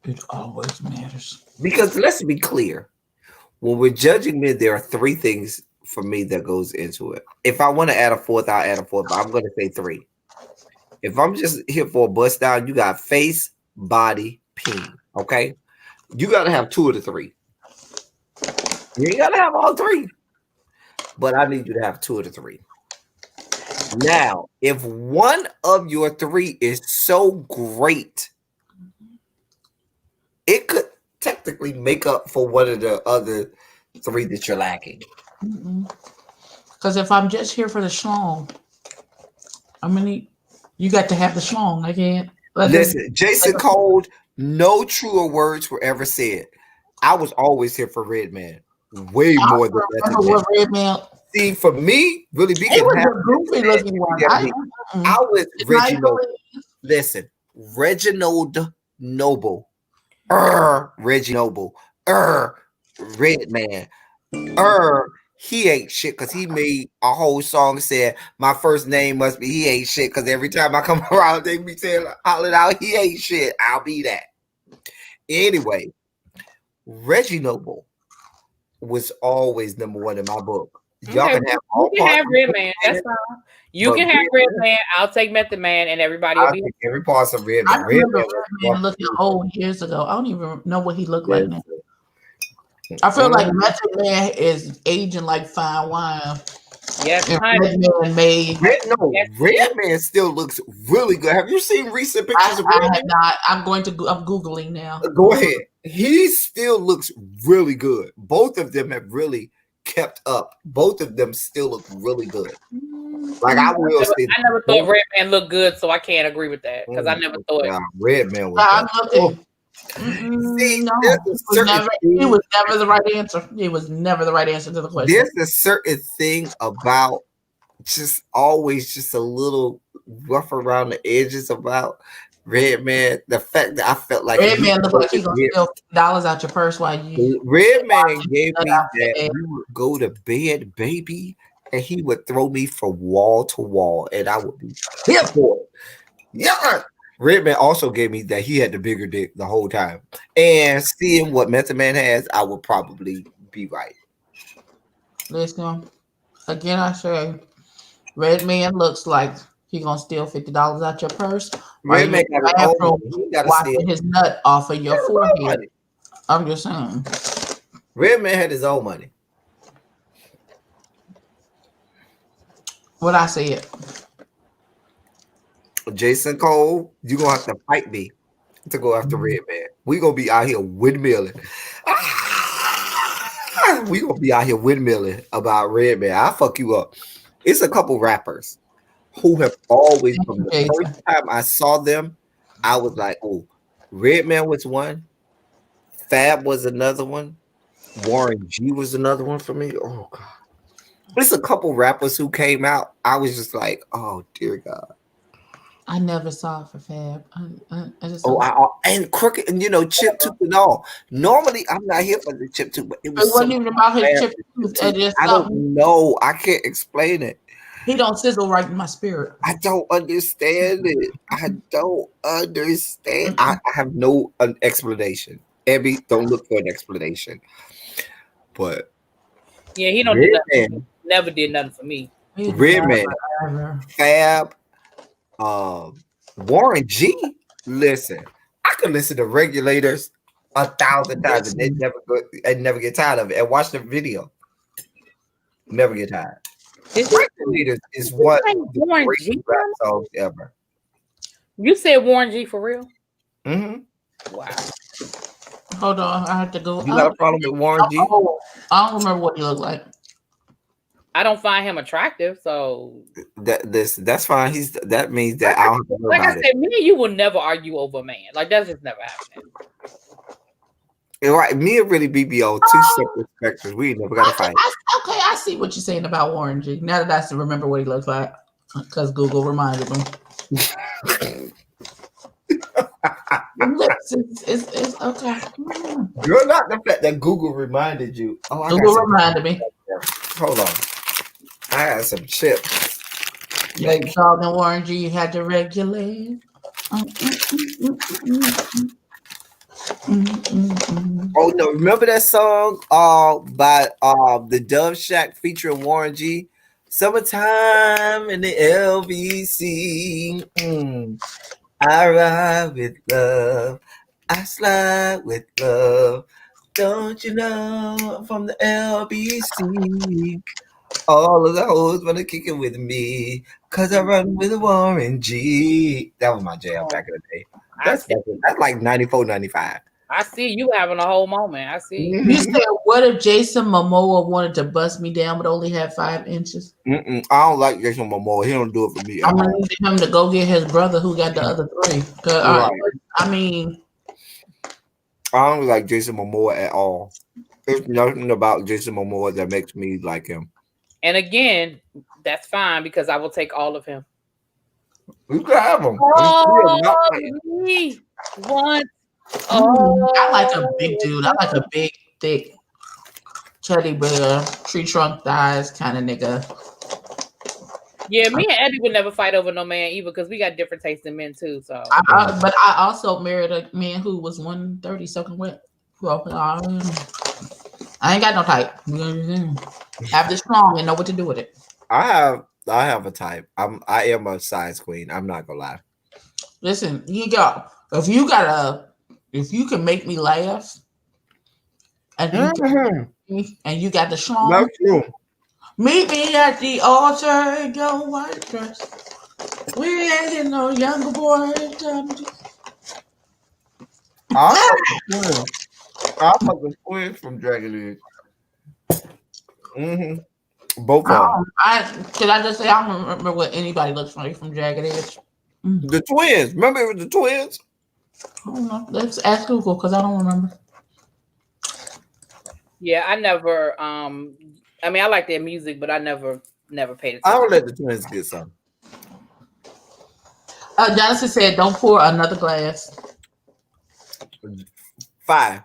It always matters. Because let's be clear. When we're judging men, there are 3 things for me that goes into it. If I want to add a 4th, I'll add a 4th, but I'm going to say 3. If I'm just here for a bust down, you got face, body, peen. Okay, you gotta have 2 of the 3. You ain't gotta have all 3, but I need you to have 2 of the 3. Now, if one of your 3 is so great, it could technically make up for one of the other 3 that you're lacking. Because if I'm just here for the schlong, you got to have the schlong. I can't. Listen, Jason Cole, no truer words were ever said. I was always here for Redman. Way more than that. Redman. See, for me, really being it was a goofy looking one. I was Reginald. Listen, Reginald Noble. Reggie Noble. Redman. He ain't shit because he made a whole song said my first name must be he ain't shit because every time I come around they be saying hollering out he ain't shit. I'll be that. Anyway, Reggie Noble was always number 1 in my book. Y'all can have all. You can have Redman. That's fine. You can have Redman. I'll take Method Man, and everybody will be. Every part of Redman. I remember Redman looking old years ago. I don't even know what he looked like now. I feel like Method Man is aging like fine wine. Yes, Redman still looks really good. Have you seen recent pictures of Redman? I have not. I'm Googling now. Go ahead. He still looks really good. Both of them have really kept up. Both of them still look really good. Like I will say, I never thought Redman looked good, so I can't agree with that because I never thought Redman was. See, no, it was never the right answer. It was never the right answer to the question. There's a certain thing about just always just a little rough around the edges about Redman. The fact that I felt like Redman looked like he's gonna steal $50 out your purse while you. Redman gave me that we would go to bed, baby, and he would throw me from wall to wall, and I would be here for it. Yeah. Redman also gave me that he had the bigger dick the whole time. And seeing what Method Man has, I would probably be right. Listen, again, I say, Redman looks like he gonna steal $50 out your purse. Redman got wiping his nut off of your forehead. I'm just saying. Redman had his own money. What I said. Jason Cole, you're gonna have to fight me to go after Redman. We gonna be out here windmilling. We gonna be out here windmilling about Redman. I'll fuck you up. It's a couple rappers who have always, from the first time I saw them, I was like, oh, Redman was one, Fab was another one, Warren G was another one for me. Oh God. There's a couple rappers who came out. I was just like, oh dear God. I never saw it for Fab. I just and Crooked, and Chip Tooth and all. Normally, I'm not here for the Chip Tooth, but it wasn't even about his Chip Tooth. I don't know. I can't explain it. He don't sizzle right in my spirit. I don't understand it. I don't understand. I have no explanation. Abby, don't look for an explanation. But yeah, he don't do nothing. Never did nothing for me. Redman, Fab. Warren G. Listen, I could listen to Regulators 1,000 times and never get tired of it. And watch the video, never get tired. Regulators is one of the greatest rap songs ever. You said Warren G for real? Mm-hmm. Wow. Hold on, I have to go. You got a problem with Warren G? I don't remember what he looked like. I don't find him attractive, so that's fine. That means that I don't have to know about I said, me and you will never argue over a man. Like that's just never happening. Right, me and really BBO two separate spectrums. We never got to fight. I see what you're saying about Warren G. Now that I still remember what he looks like, because Google reminded him. It's okay. You're not the fact that Google reminded you. Oh, Google reminded me. Hold on. I had some chips. Like Dog and Warren G, you had to regulate. Oh no! Remember that song by the Dove Shack featuring Warren G? Summertime in the LBC. I ride with love. I slide with love. Don't you know I'm from the LBC? All of the hoes wanna kick it with me, cause I run with Warren G. That was my jam back in the day. That's like 94, 95. I see you having a whole moment. I see. You said, what if Jason Momoa wanted to bust me down but only had 5 inches? I don't like Jason Momoa. He don't do it for me. I'm gonna need him to go get his brother who got the other 3. Right. I mean, I don't like Jason Momoa at all. There's nothing about Jason Momoa that makes me like him. And again, that's fine because I will take all of him. You can have him. Oh, me once. Oh, I like a big dude. I like a big, thick, teddy bear, tree trunk thighs kind of nigga. Yeah, me and Eddie would never fight over no man either because we got different tastes in men too. So, but I also married a man who was 130 soaking wet. Well, I ain't got no type. Have this strong and know what to do with it. I have a type. I am a size queen. I'm not gonna lie. Listen, if you can make me laugh, and you got the strong. That's true. Meet me at the altar in your white dress. We ain't getting no younger boy. I'm fucking twins from Dragon Edge. Both of them. Should I just say I don't remember what anybody looks like from Dragon Edge? The twins. Remember it was the twins? I don't know. Let's ask Google because I don't remember. Yeah, I never. I mean, I like their music, but I never paid attention. I don't let the twins get some. Jonathan said, "Don't pour another glass." 5.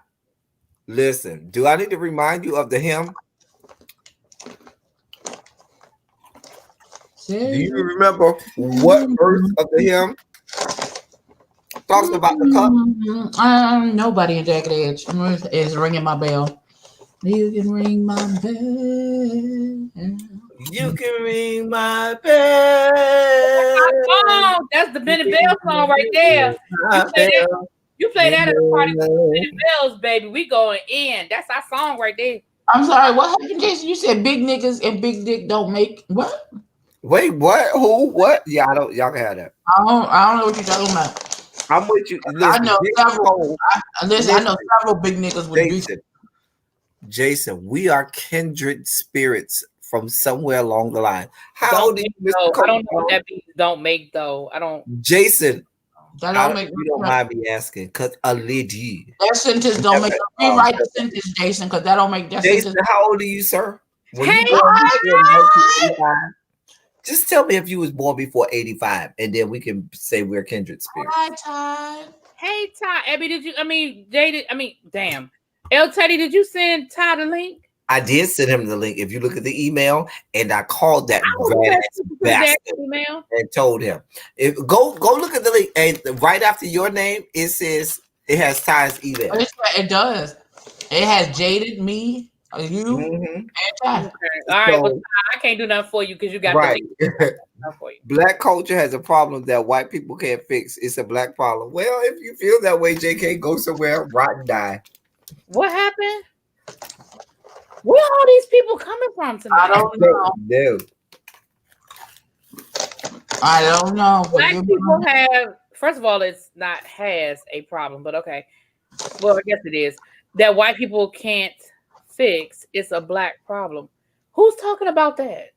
Listen, do I need to remind you of the hymn? Do you remember what verse of the hymn talks about the cup? Nobody in Jagged Edge is ringing my bell. You can ring my bell. You can ring my bell. Oh, that's the Benny Bell song right there. You play that at a party with Benny Bells, baby. We going in. That's our song right there. I'm sorry. What happened, Jason? You said big niggas and big dick don't make what? Wait, what? Who? What? Yeah, I don't. Y'all can have that. I don't know what you're talking about. I'm with you. Listen, I know several. I know several big niggas with Jason, we are kindred spirits from somewhere along the line. How old are you, Mr. Cole? I don't know what that means. Don't make though. I don't. Jason, you don't mind me asking, cause a lady. That sentence don't make. Rewrite the sentence, Jason, cause that don't make that Jason, sentence. how old are you, sir? Hey, just tell me if you was born before 85, and then we can say we're kindred spirits. Hi, Ty. Hey, Ty. Abby, did you? I mean, Jay. Damn. El Teddy, did you send Ty the link? I did send him the link. If you look at the email, and I called that bastard and told him, go look at the link. And right after your name, it says it has Ty's email. It does. It has Jaded, me, you, and Ty. Okay. All right, well, I can't do nothing for you because you got right. The link. Black culture has a problem that white people can't fix. It's a black problem. Well, if you feel that way, JK, go somewhere, rot and die. What happened? Where are all these people coming from tonight? I don't know. No. I don't know. Black people have, first of all, it's not has a problem, but okay. Well, I guess it is. That white people can't fix. It's a black problem. Who's talking about that?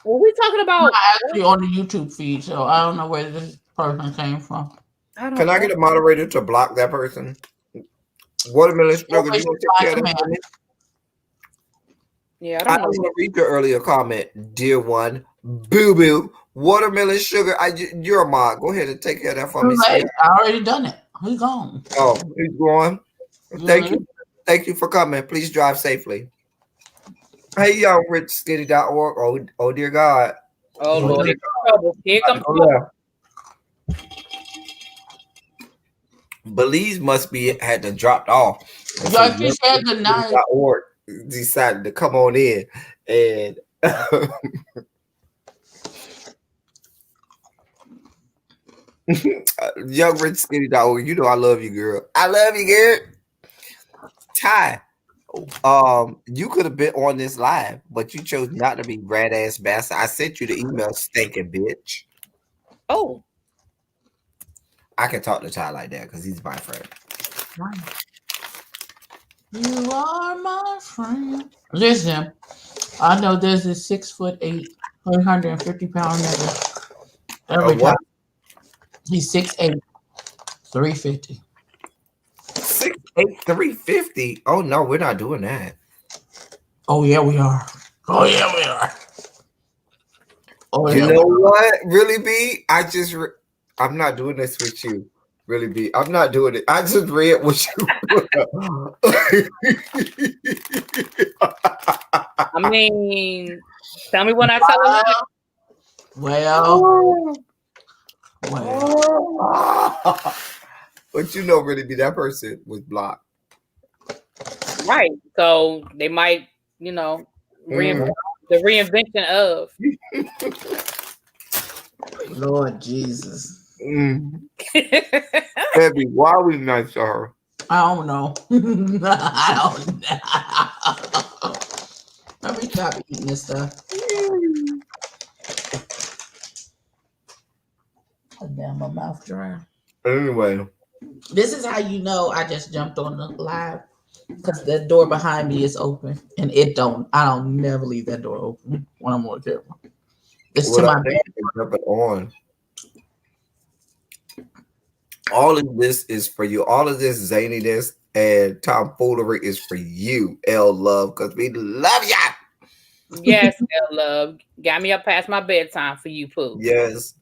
Well, we talking about I'm actually on the YouTube feed, so I don't know where this person came from. Can I get a moderator to block that person? Watermelon Sugar, you want to take care of that? Yeah, I don't want to read your earlier comment, dear one. Boo boo. Watermelon Sugar, you're a mod. Go ahead and take care of that for me. I already done it. He's gone. Oh, he's gone. Thank you. Thank you for coming. Please drive safely. Hey, y'all, richskinny.org. Oh, dear God. Oh, Lord. Here comes trouble. Belize must be had to dropped off. Y'all, she said good night. decided to come on in and young rich skinny dog. You know I love you, girl. I love you, girl. Ty, you could have been on this live, but you chose not to be rat ass bastard. I sent you the email, stinking bitch. Oh, I can talk to Ty like that because he's my friend. You are my friend. Listen, I know there's a 6'8", 150-pound nigga. Every What? time he's 6'8", 350. 6'8", 350. Oh no, we're not doing that. Oh yeah, we are. Oh yeah, we are. Oh You yeah. know what? Really, B? I'm not doing this with you. Really, B? I'm not doing it. I just read what you. I mean, tell me when I tell a lie. Well. But you know, really, B, that person was blocked. Right. So they might, the reinvention of. Lord Jesus. Baby, why are we nice to her? I don't know. I don't know. Let me stop eating this stuff. Oh, damn, my mouth dry. Anyway. This is how you know I just jumped on the live. Because the door behind me is open. And I don't never leave that door open when I'm on camera. It's to my bed. On. All of this is for you. All of this zaniness and tomfoolery is for you, L Love, because we love ya. Yes, L Love. Got me up past my bedtime for you, Pooh. Yes.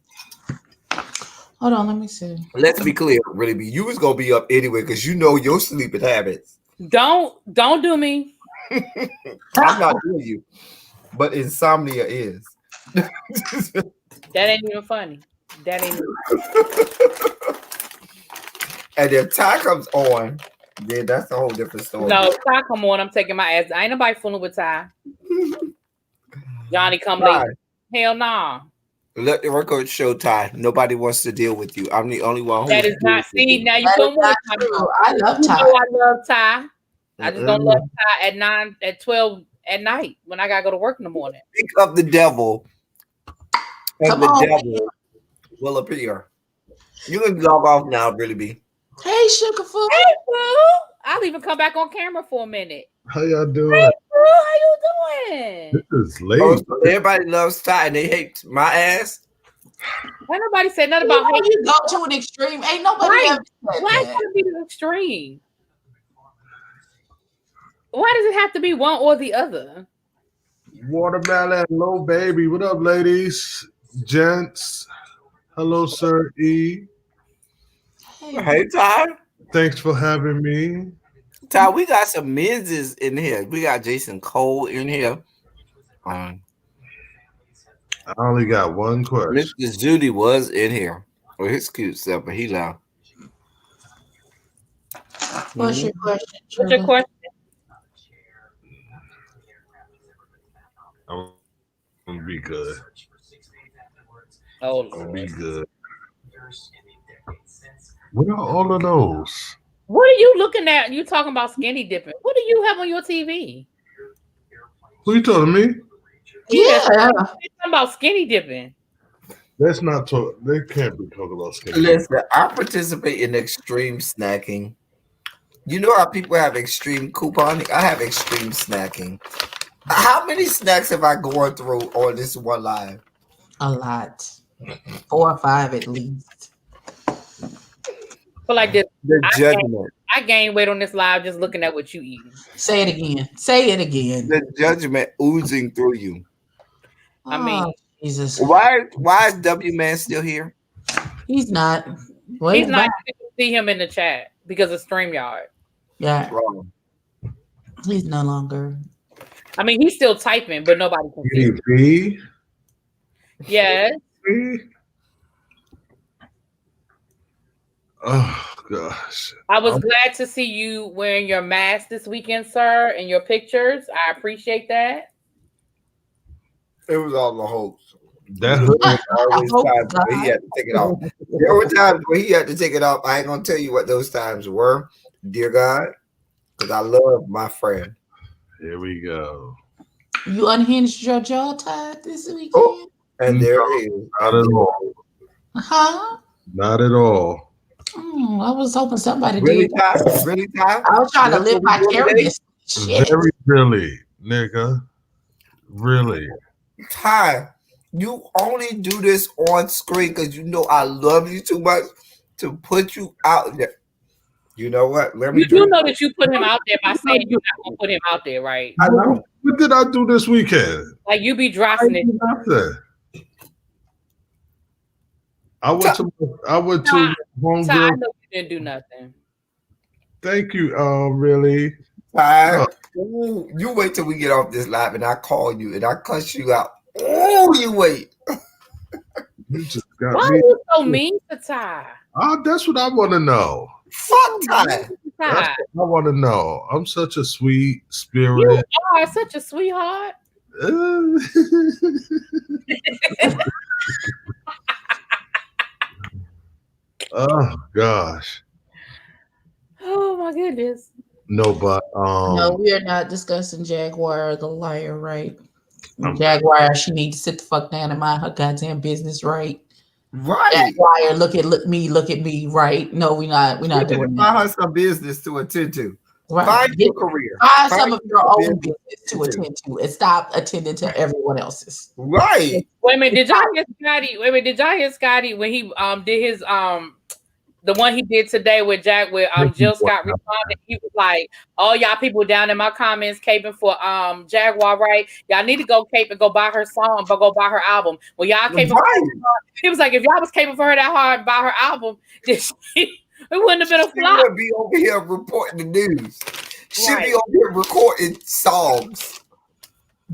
Hold on, let me see. Let's be clear, really be. You was gonna be up anyway because you know your sleeping habits. Don't do me. I'm not doing you, but insomnia is. That ain't even funny. That ain't. And if Ty comes on, then that's a whole different story. No, Ty come on. I'm taking my ass. I ain't nobody fooling with Ty. Johnny come late. Hell nah. Let the record show, Ty. Nobody wants to deal with you. I'm the only one who. That is not. See, now you don't want to. I love Ty. I love Ty. I just don't love Ty at 12 at night when I gotta go to work in the morning. Pick up the devil, and Come the on, devil man. will appear. You can log off now, really be. Hey, Sugarfoot. Hey, Pooh. I'll even come back on camera for a minute. How y'all doing? Hey, Pooh, how you doing? This is late. Oh, so everybody loves Ty and they hate my ass. Why nobody said nothing about hate? You go to an extreme. Ain't nobody ever said Why that. does it be the extreme? Why does it have to be one or the other? Watermelon, hello, baby. What up, ladies, gents? Hello, Sir E. Hey, Ty. Thanks for having me. Ty, we got some Miz's in here. We got Jason Cole in here. I only got one question. Mr. Judy was in here with his cute self, but he left. What's your question? What's your question? I'm gonna be good. Oh, I'm gonna be Lord. good. What are all of those? What are you looking at? You talking about skinny dipping? What do you have on your TV? Who you telling me? Yeah, talking about skinny dipping. Let's not talk. They can't be talking about skinny. Listen, I participate in extreme snacking. You know how people have extreme couponing? I have extreme snacking. How many snacks have I gone through on this one live? A lot. 4 or 5 at least. But like this, The judgment. I gained weight on this live just looking at what you eating. Say it again. Say it again. The judgment oozing through you. I mean, Jesus. Why is W Man still here? He's not. He's not. You can see him in the chat because of StreamYard. Yeah. Wrong. He's no longer. I mean, he's still typing, but nobody can see. B? Yes. B? Oh gosh. I was glad to see you wearing your mask this weekend, sir, and your pictures. I appreciate that. It was all a hoax. That There was always Oh, times where he had to take it off. There were times where he had to take it off. I ain't gonna tell you what those times were, dear God, because I love my friend. Here we go. You unhinged your jaw tied this weekend? Oh, and there it is. Not at all. Huh? Not at all. I was hoping somebody Really, did. Ty? Really, Ty? I was trying to That's live what we doing today? vicariously. Shit. Very really, nigga. Really. Ty, you only do this on screen because you know I love you too much to put you out there. You know what? Let me You do know that you put him out there by saying you're not gonna put him out there, right? I know. What did I do this weekend? Like you be I dropping it. did nothing. I went to Ty, homegirl. I know you didn't do nothing. Thank you. Really? Ty, ooh, you wait till we get off this live and I call you and I cuss you out. Oh, you wait. You just got Why are me. you so mean to Ty? That's what I want to know. Fuck Ty. That's Ty, what I want to know. I'm such a sweet you spirit. are such a sweetheart. Oh gosh. Oh my goodness. No, but No, we are not discussing Jaguar the liar, right? I'm- Jaguar, she needs to sit the fuck down and mind her goddamn business, right? Right. Jaguar, look at me, right? No, we're not doing Find that. her some business to attend to. Right. Find your career. Find some of your own business business to attend to and stop attending to everyone else's. Right. Wait a minute, did y'all hear Scotty? Wait a minute, did y'all hear Scotty when he did his the one he did today with Jill Scott responded? He was like, "All y'all people down in my comments caping for Jaguar, right? Y'all need to go cape and go buy her song, but go buy her album. Well, y'all caping for her, he was like, if y'all was caping for her that hard, buy her album, it wouldn't have been a flop. She would be over here reporting the news. She'd be over here recording songs.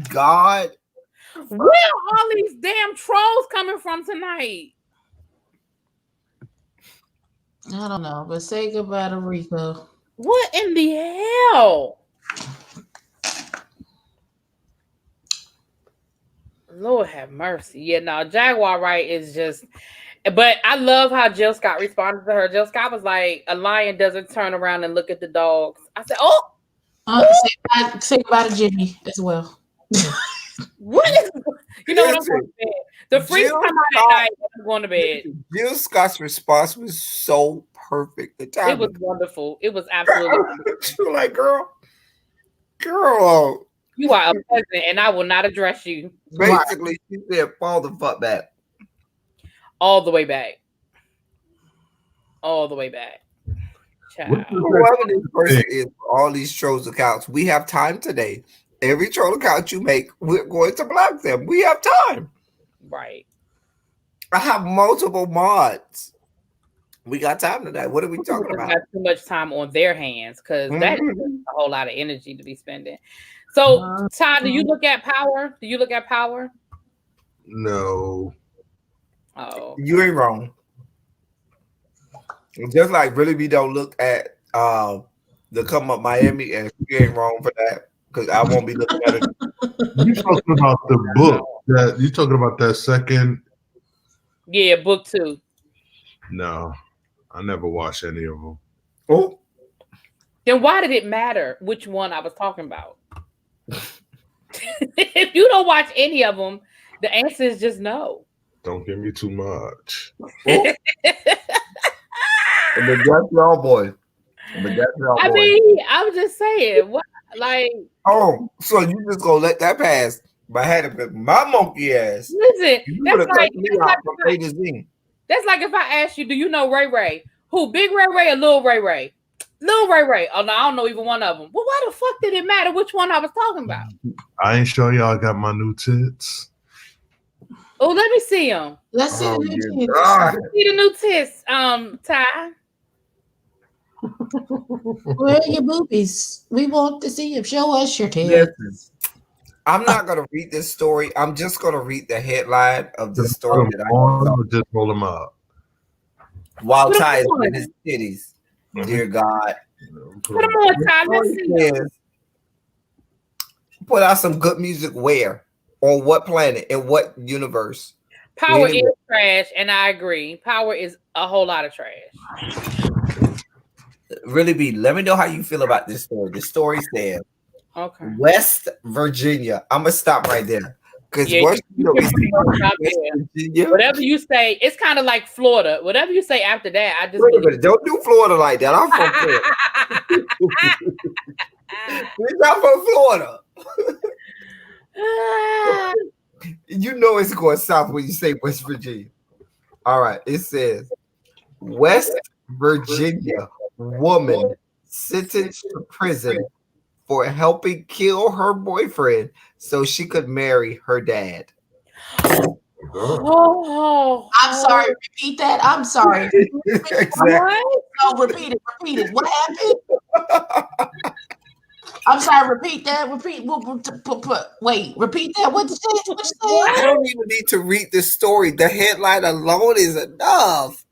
God. Where are all these damn trolls coming from tonight? I don't know, but say goodbye to Rico. What in the hell? Lord have mercy. Yeah, no, Jaguar right is just. But I love how Jill Scott responded to her. Jill Scott was like, "A lion doesn't turn around and look at the dogs." I said, "Oh, say goodbye to Jimmy as well." what is? You know what? I'm going to bed. The freaks come out at night. I'm going to bed. Jill Scott's response was so perfect. The time It was wonderful. It was absolutely wonderful. She was like, girl. You are a peasant, and I will not address you. Basically, she said, fall the fuck back. All the way back. All the way back. Child. Whoever this person is, all these trolls accounts, we have time today. Every troll account you make, we're going to block them. We have time. Right. I have multiple mods. We got time today. What are we talking about? Got too much time on their hands because that is a whole lot of energy to be spending. So, Todd, do you look at power? Do you look at power? No. Oh, you ain't wrong. Just like really, we don't look at the Come Up Miami, and you ain't wrong for that because I won't be looking at it. You talking about the book? That you talking about that second? Yeah, book 2. No, I never watched any of them. Oh, then why did it matter which one I was talking about? If you don't watch any of them, the answer is just no. Don't give me too much. the Death Row Boy. I mean, I'm just saying, what, like? Oh, so you just gonna let that pass? But I had to put my monkey ass. Listen, that's like if I asked you, do you know Ray Ray? Who, Big Ray Ray or Lil Ray Ray? Lil Ray Ray. Oh no, I don't know even one of them. Well, why the fuck did it matter which one I was talking about? I ain't sure y'all got my new tits. Oh, let me see them. Let's see the new tits. Let's see the new tits, Ty. Where are your boobies? We want to see them. Show us your tits. Listen, I'm not gonna read this story. I'm just gonna read the headline of the story that I just roll them up. while Ty is in his titties. Dear God. Put them on time. Let's see them. Put out some good music where? On what planet? In what universe? Power is trash, and I agree. Power is a whole lot of trash. Really be. Let me know how you feel about this story. The story says West Virginia. I'm gonna stop right there. Because whatever you say, it's kind of like Florida. Whatever you say after that, I just don't do Florida like that. I'm from Florida. We're not from Florida. You know it's going south when you say West Virginia. All right. It says West Virginia woman sentenced to prison for helping kill her boyfriend so she could marry her dad. Oh, I'm sorry. Repeat that. I'm sorry. Exactly. No, repeat it. What happened? I'm sorry. Repeat that. Wait. Repeat that. What you say? I don't even need to read the story. The headline alone is enough.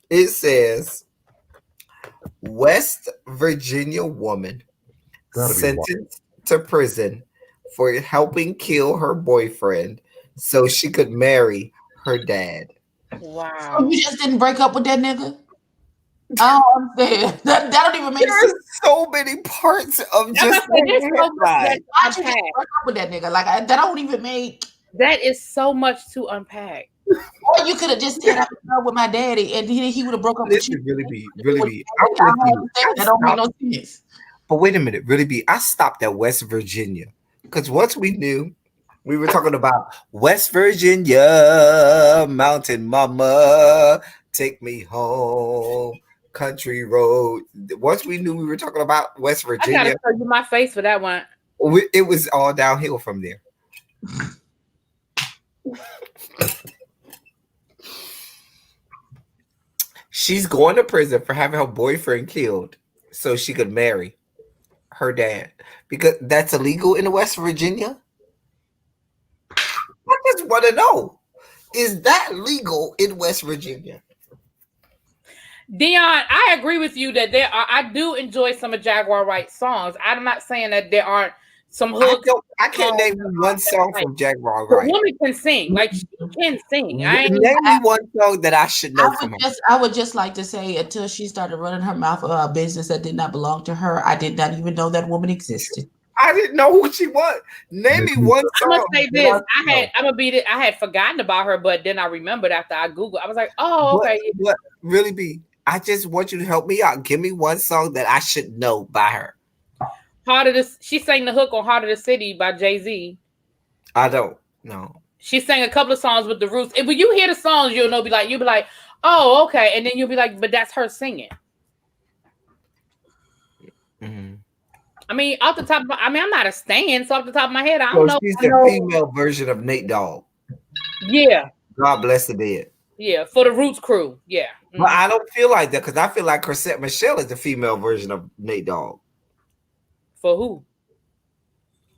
It says West Virginia woman sentenced to prison for helping kill her boyfriend so she could marry her dad. Wow. So you just didn't break up with that nigga? Oh, I'm saying that don't even make sense. So many parts of just why'd you just break up with that nigga? Like that don't even make. That is so much to unpack. Or you could have just said I'm in love with my daddy, and he would have broke up with you. Really be. That don't make no sense. But wait a minute, really be. I stopped at West Virginia because once we knew we were talking about West Virginia, Mountain Mama, take me home, country road. Once we knew we were talking about West Virginia, I gotta show you my face for that one. It was all downhill from there. She's going to prison for having her boyfriend killed so she could marry her dad because that's illegal in West Virginia. I just want to know, is that legal in West Virginia? Dion, I agree with you that I do enjoy some of Jaguar Wright's songs. I'm not saying that there aren't some hooks. I can't name one song from Jaguar Wright. The woman can sing, like she can sing. Name me one song that I should know from her. I would just like to say, until she started running her mouth about a business that did not belong to her, I did not even know that woman existed. I didn't know who she was. Name me one song. I'm gonna say this. I had forgotten about her, but then I remembered after I Googled. I was like, oh, okay. What really be? I just want you to help me out. Give me one song that I should know by her. She sang the hook on Heart of the City by Jay-Z. I don't know. She sang a couple of songs with the Roots. And when you hear the songs, you'll be like, oh, okay. And then you'll be like, but that's her singing. Mm-hmm. I mean, off the top of I'm not a stan, so off the top of my head, I don't know. She's the female version of Nate Dogg. Yeah. God bless the dead. Yeah, for the Roots crew. Yeah. Mm-hmm. But I don't feel like that because I feel like Chrisette Michele is the female version of Nate Dogg. For who?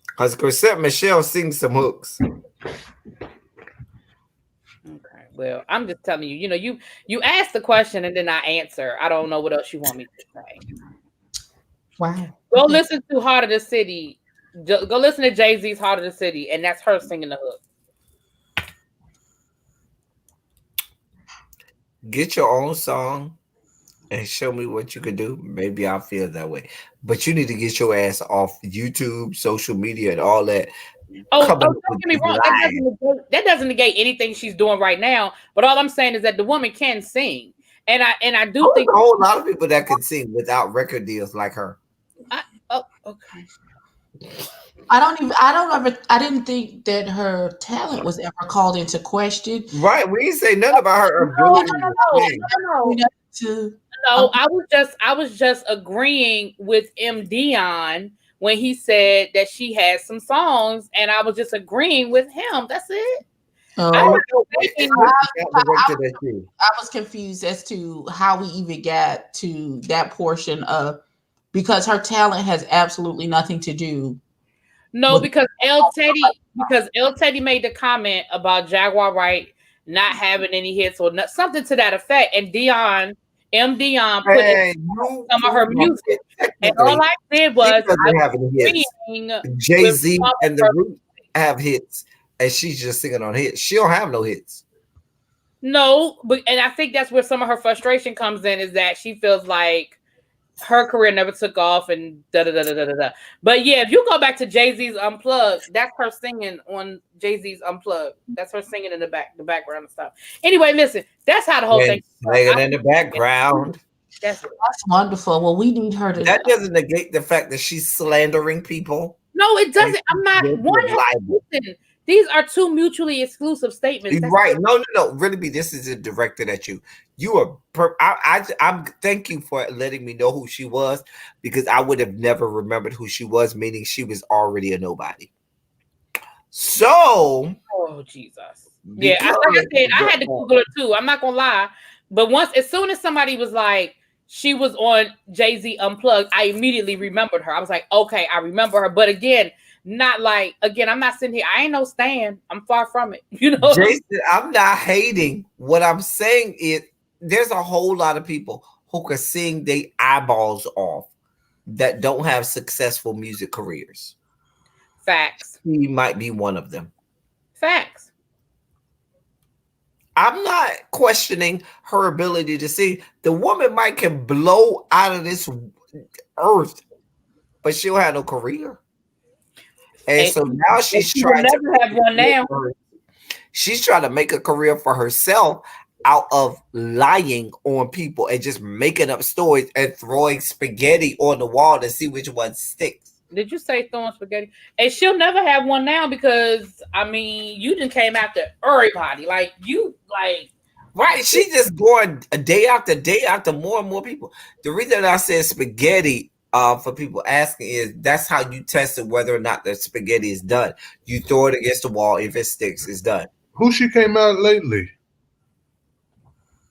Because Chrisette Michele sings some hooks. Okay. Well, I'm just telling you, you ask the question and then I answer. I don't know what else you want me to say. Wow. Go listen to Heart of the City. Go listen to Jay-Z's Heart of the City, and that's her singing the hook. Get your own song and show me what you can do. Maybe I'll feel that way. But you need to get your ass off YouTube, social media, and all that. Don't get me wrong. That doesn't negate anything she's doing right now. But all I'm saying is that the woman can sing. And I do think a whole lot of people that can sing without record deals like her. Okay. I didn't think that her talent was ever called into question. Right. We didn't say nothing about her ability No, I was just agreeing with M. Dion when he said that she had some songs, and I was just agreeing with him. That's it. I was confused as to how we even got to that portion of, because her talent has absolutely nothing to do. No, because El Teddy made the comment about Jaguar Wright not having any hits or something to that effect, and Dion M. Dion put in some of her music. And all I did was I was agreeing with Jay-Z some of and the her. Root have hits, and she's just singing on hits. She don't have no hits. No, but and I think that's where some of her frustration comes in, is that she feels like her career never took off and da da da da da da. But yeah, if you go back to Jay-Z's Unplugged, that's her singing on Jay-Z's Unplugged. That's her singing in the background and stuff. Anyway, listen, that's how the whole thing. Playing in the background. That's wonderful. Well, we need her to. That doesn't negate the fact that she's slandering people. No, it doesn't. I'm not one. Listen, these are two mutually exclusive statements. That's right. No. Really, this is directed at you. You are. I'm. Thank you for letting me know who she was, because I would have never remembered who she was. Meaning she was already a nobody. So. Oh Jesus. Yeah, like I said, I had to Google her too. I'm not gonna lie, but as soon as somebody was like, she was on Jay-Z Unplugged, I immediately remembered her. I was like, okay, I remember her. But again, I'm not sitting here. I ain't no stan. I'm far from it. You know, Jason, I'm not hating. What I'm saying is there's a whole lot of people who can sing their eyeballs off that don't have successful music careers. Facts. He might be one of them. Facts. I'm not questioning her ability to sing. The woman might can blow out of this earth, but she'll have no career. And so now she's trying to have one now. She's trying to make a career for herself out of lying on people and just making up stories and throwing spaghetti on the wall to see which one sticks. Did you say throwing spaghetti? And she'll never have one now because, I mean, you just came after everybody. Right. She just going day after day after more and more people. The reason I said spaghetti for people asking is that's how you test it whether or not the spaghetti is done. You throw it against the wall. If it sticks, it's done. Who she came out lately?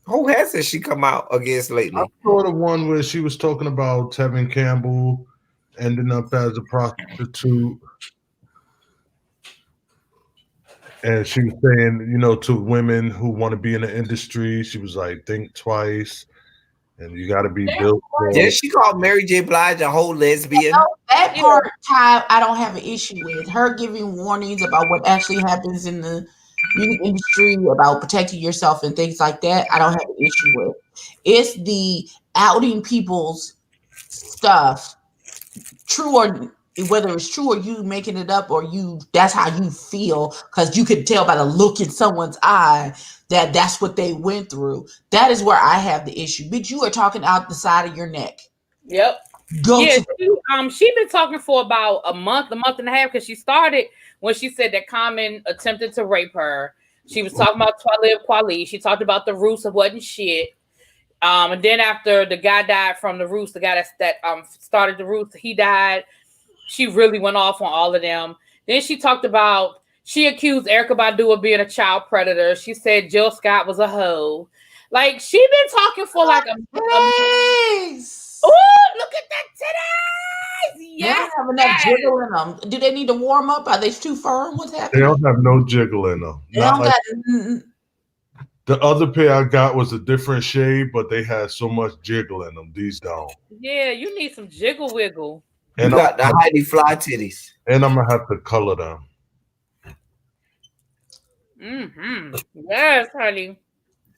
Who hasn't she come out against lately? I saw the one where she was talking about Tevin Campbell ending up as a prostitute. And she was saying, to women who want to be in the industry, she was like, think twice. And you got to be built for it. Yeah, she called Mary J. Blige a whole lesbian. That part, Ty, I don't have an issue with. Her giving warnings about what actually happens in the music industry, about protecting yourself and things like that, I don't have an issue with. It's the outing people's stuff, true or whether it's true or you making it up or that's how you feel, because you could tell by the look in someone's eye that that's what they went through. That is where I have the issue. Bitch, you are talking out the side of your neck. Yep. She been talking for about a month and a half, because she started when she said that Common attempted to rape her. She was talking about Talib Kweli. She talked about the Roots of wasn't shit. And then after the guy died from the Roots, the guy that started the Roots, he died. She really went off on all of them. Then she talked about, she accused Erykah Badu of being a child predator. She said Jill Scott was a hoe. Like, she been talking for like a oh, look at that titties! Yes, they don't have enough jiggle in them. Do they need to warm up? Are they too firm? What's happening? They don't have no jiggle in them. The other pair I got was a different shade, but they had so much jiggle in them. These don't. Yeah, you need some jiggle wiggle. And you got the Heidi Fly titties. And I'm gonna have to color them. Mm-hmm. Yes, honey.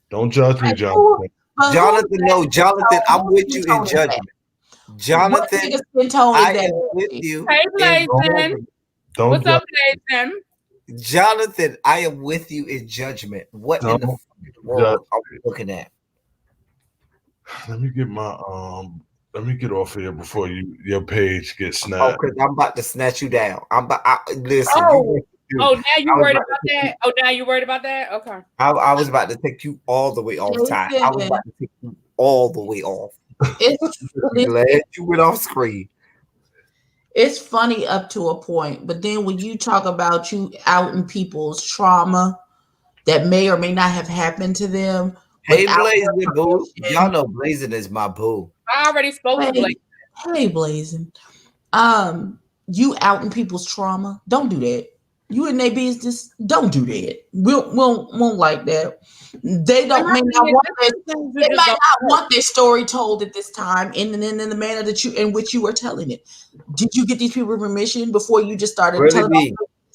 Don't judge me, Jonathan. Jonathan, I'm with you in judgment. Jonathan, I am with you. Hey, Blazin. What's up, Blazin? Jonathan, I am with you in judgment. What in the world are we looking at? Let me get off here before your page gets snapped. Oh, because I'm about to snatch you down. Listen. Now you worried about that? Oh, now you worried about that? Okay. I was about to take you all the way off time. I was about to take you all the way off. Glad you went off screen. It's funny up to a point, but then when you talk about you outing people's trauma that may or may not have happened to them. Hey, Blazin, boo. Y'all know Blazin is my boo. I already spoke to Blazin. Hey, Blazin. You outing people's trauma. Don't do that. You in their business, don't do that. Won't like that. They don't may not want this. They might not want this story told at this time in the manner that you in which you were telling it. Did you get these people permission before you just started Really telling be.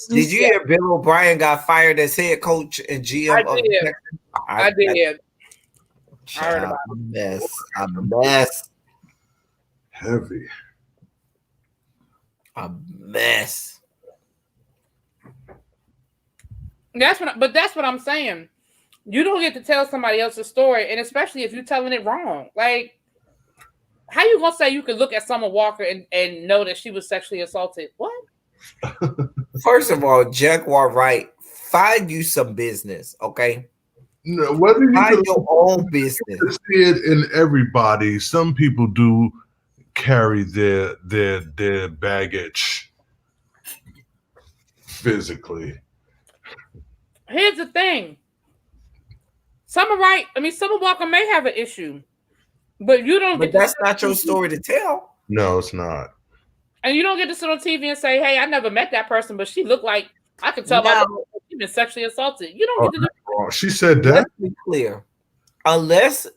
Did you hear Bill O'Brien got fired as head coach and GM of the Texans? I did. I heard about a mess. A mess. Heavy. A mess. That's what I'm saying. You don't get to tell somebody else's story, and especially if you're telling it wrong. Like, how you gonna say you could look at Summer Walker and know that she was sexually assaulted? What? First of all, Jaguar Wright, find you some business, okay? No, whether you find your own business. See it in everybody. Some people do carry their baggage physically. Here's the thing. Summer Walker may have an issue, but you don't. But that's not your story to tell. No, it's not. And you don't get to sit on TV and say, "Hey, I never met that person, but she looked like I could tell by she's been sexually assaulted." You don't get to do that. She said that. Let's be clear. Unless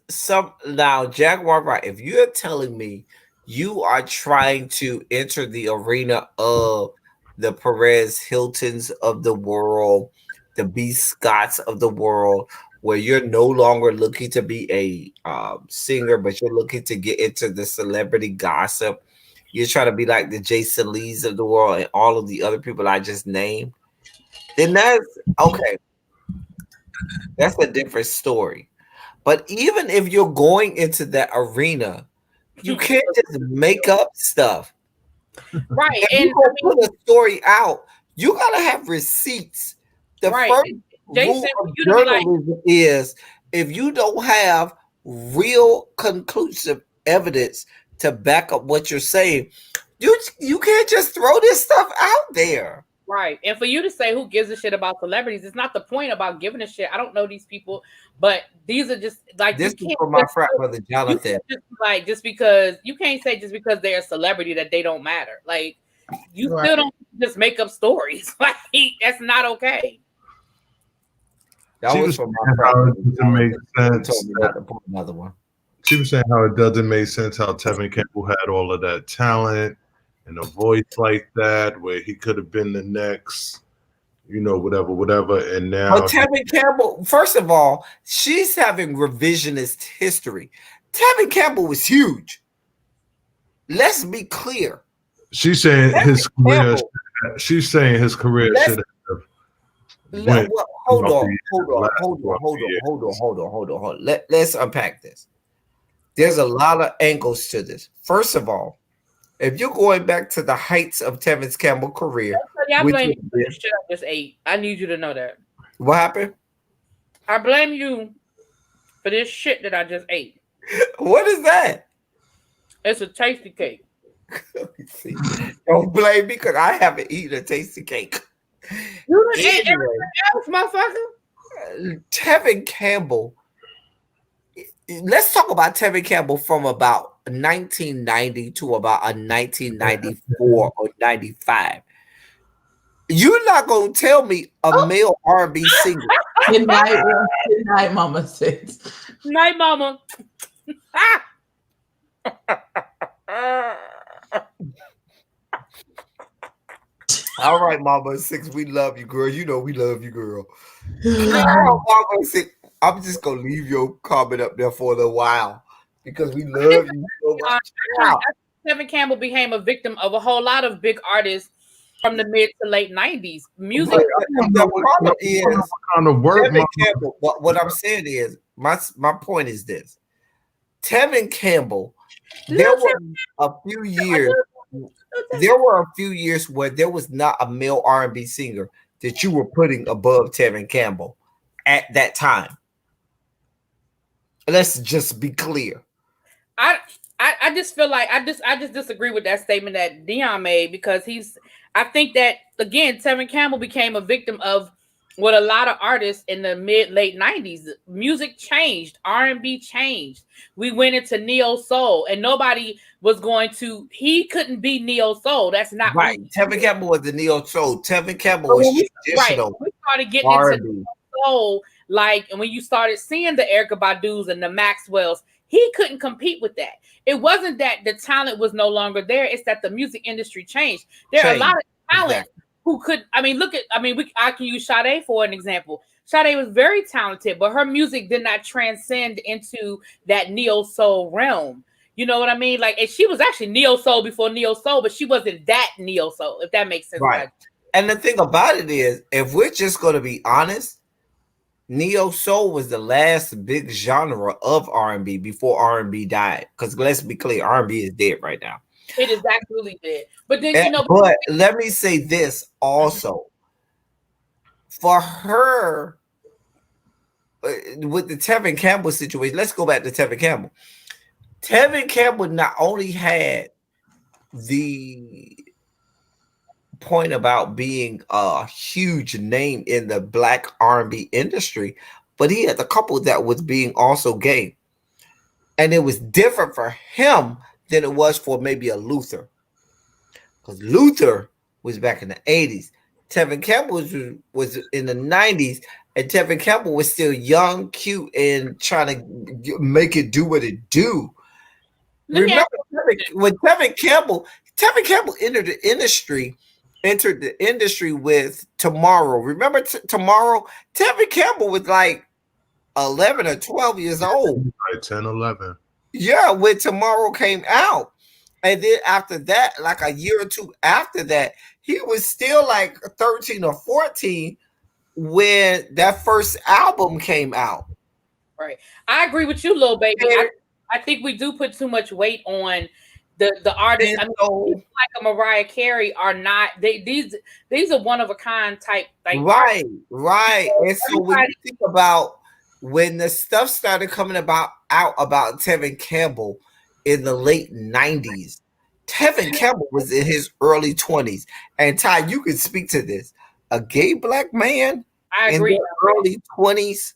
now, Jaguar Wright, if you're telling me you are trying to enter the arena of the Perez Hiltons of the world, the B. Scotts of the world, where you're no longer looking to be a singer, but you're looking to get into the celebrity gossip. You're trying to be like the Jason Lees of the world and all of the other people I just named. Then that's okay. That's a different story. But even if you're going into that arena, you can't just make up stuff. Right. If you gonna put a story out, you gotta have receipts. The first rule of journalism is if you don't have real conclusive evidence to back up what you're saying, you can't just throw this stuff out there. Right. And for you to say who gives a shit about celebrities, it's not the point about giving a shit. I don't know these people, but these are just like this is for my frat brother Jonathan. Just because you can't say just because they're a celebrity that they don't matter. Like you still don't just make up stories. Like that's not okay. That was for my frat brother. Doesn't make sense. Told me not to put another one. She was saying how it doesn't make sense how Tevin Campbell had all of that talent and a voice like that, where he could have been the next, whatever. And now, but Tevin Campbell, first of all, she's having revisionist history. Tevin Campbell was huge. Let's be clear. She's saying his career. She's saying his career should have. Hold on. Let's unpack this. There's a lot of angles to this. First of all, if you're going back to the heights of Tevin Campbell's career, I blame you for the shit I just ate. I need you to know that. What happened? I blame you for this shit that I just ate. What is that? It's a tasty cake. Don't blame me because I haven't eaten a tasty cake. You done ate everything else, motherfucker? Tevin Campbell. Let's talk about Tevin Campbell from about 1990 to about a 1994 or 95. You're not gonna tell me a male R&B singer. Good night, Mama says. Night, Mama. All right, Mama 6, we love you, girl. You know we love you, girl. Mama 6. I'm just gonna leave your comment up there for a little while because we love you so much. Tevin Campbell became a victim of a whole lot of big artists from the mid to late 90s. Music. The problem is Tevin Campbell. What I'm saying is my point is this: Tevin Campbell. There were a few years. There were a few years where there was not a male R&B singer that you were putting above Tevin Campbell at that time. Let's just be clear. I just feel like I just disagree with that statement that Dion made because I think that again Tevin Campbell became a victim of with a lot of artists in the late 90s, music changed, R&B changed. We went into neo soul, and nobody was going to. He couldn't be neo soul. That's not who. Right. Tevin Campbell was the neo soul. Tevin Campbell But was when traditional we started getting into R&B. soul, like, and when you started seeing the Erykah Badu's and the Maxwells, he couldn't compete with that. It wasn't that the talent was no longer there; it's that the music industry changed. There are a lot of talent who could. I mean, look at. I mean, I can use Sade for an example. Sade was very talented, but her music did not transcend into that neo soul realm. You know what I mean? Like, and she was actually neo soul before neo soul, but she wasn't that neo soul. If that makes sense, right? And the thing about it is, if we're just going to be honest, neo soul was the last big genre of R&B before R&B died. Because let's be clear, R&B is dead right now. It is absolutely dead. But then but let me say this also: for her, with the Tevin Campbell situation, let's go back to Tevin Campbell. Tevin Campbell not only had the point about being a huge name in the black R&B industry, but he had a couple that was being also gay. And it was different for him than it was for maybe a Luther. Because Luther was back in the 80s. Tevin Campbell was in the 90s, and Tevin Campbell was still young, cute, and trying to make it do what it do. Remember when Tevin Campbell entered the industry with Tomorrow. Remember Tomorrow? Tevin Campbell was like 11 or 12 years old. Like 10, 11. Yeah, when Tomorrow came out. And then after that, like a year or two after that, he was still like 13 or 14 when that first album came out. Right. I agree with you, little baby. I think we do put too much weight on the artists. I mean, people like a Mariah Carey are not. These are one of a kind type. Like right. And so when you think about when the stuff started coming out about Tevin Campbell in the late 90s, Tevin Campbell was in his early 20s. And Ty, you can speak to this. A gay black man in the early 20s,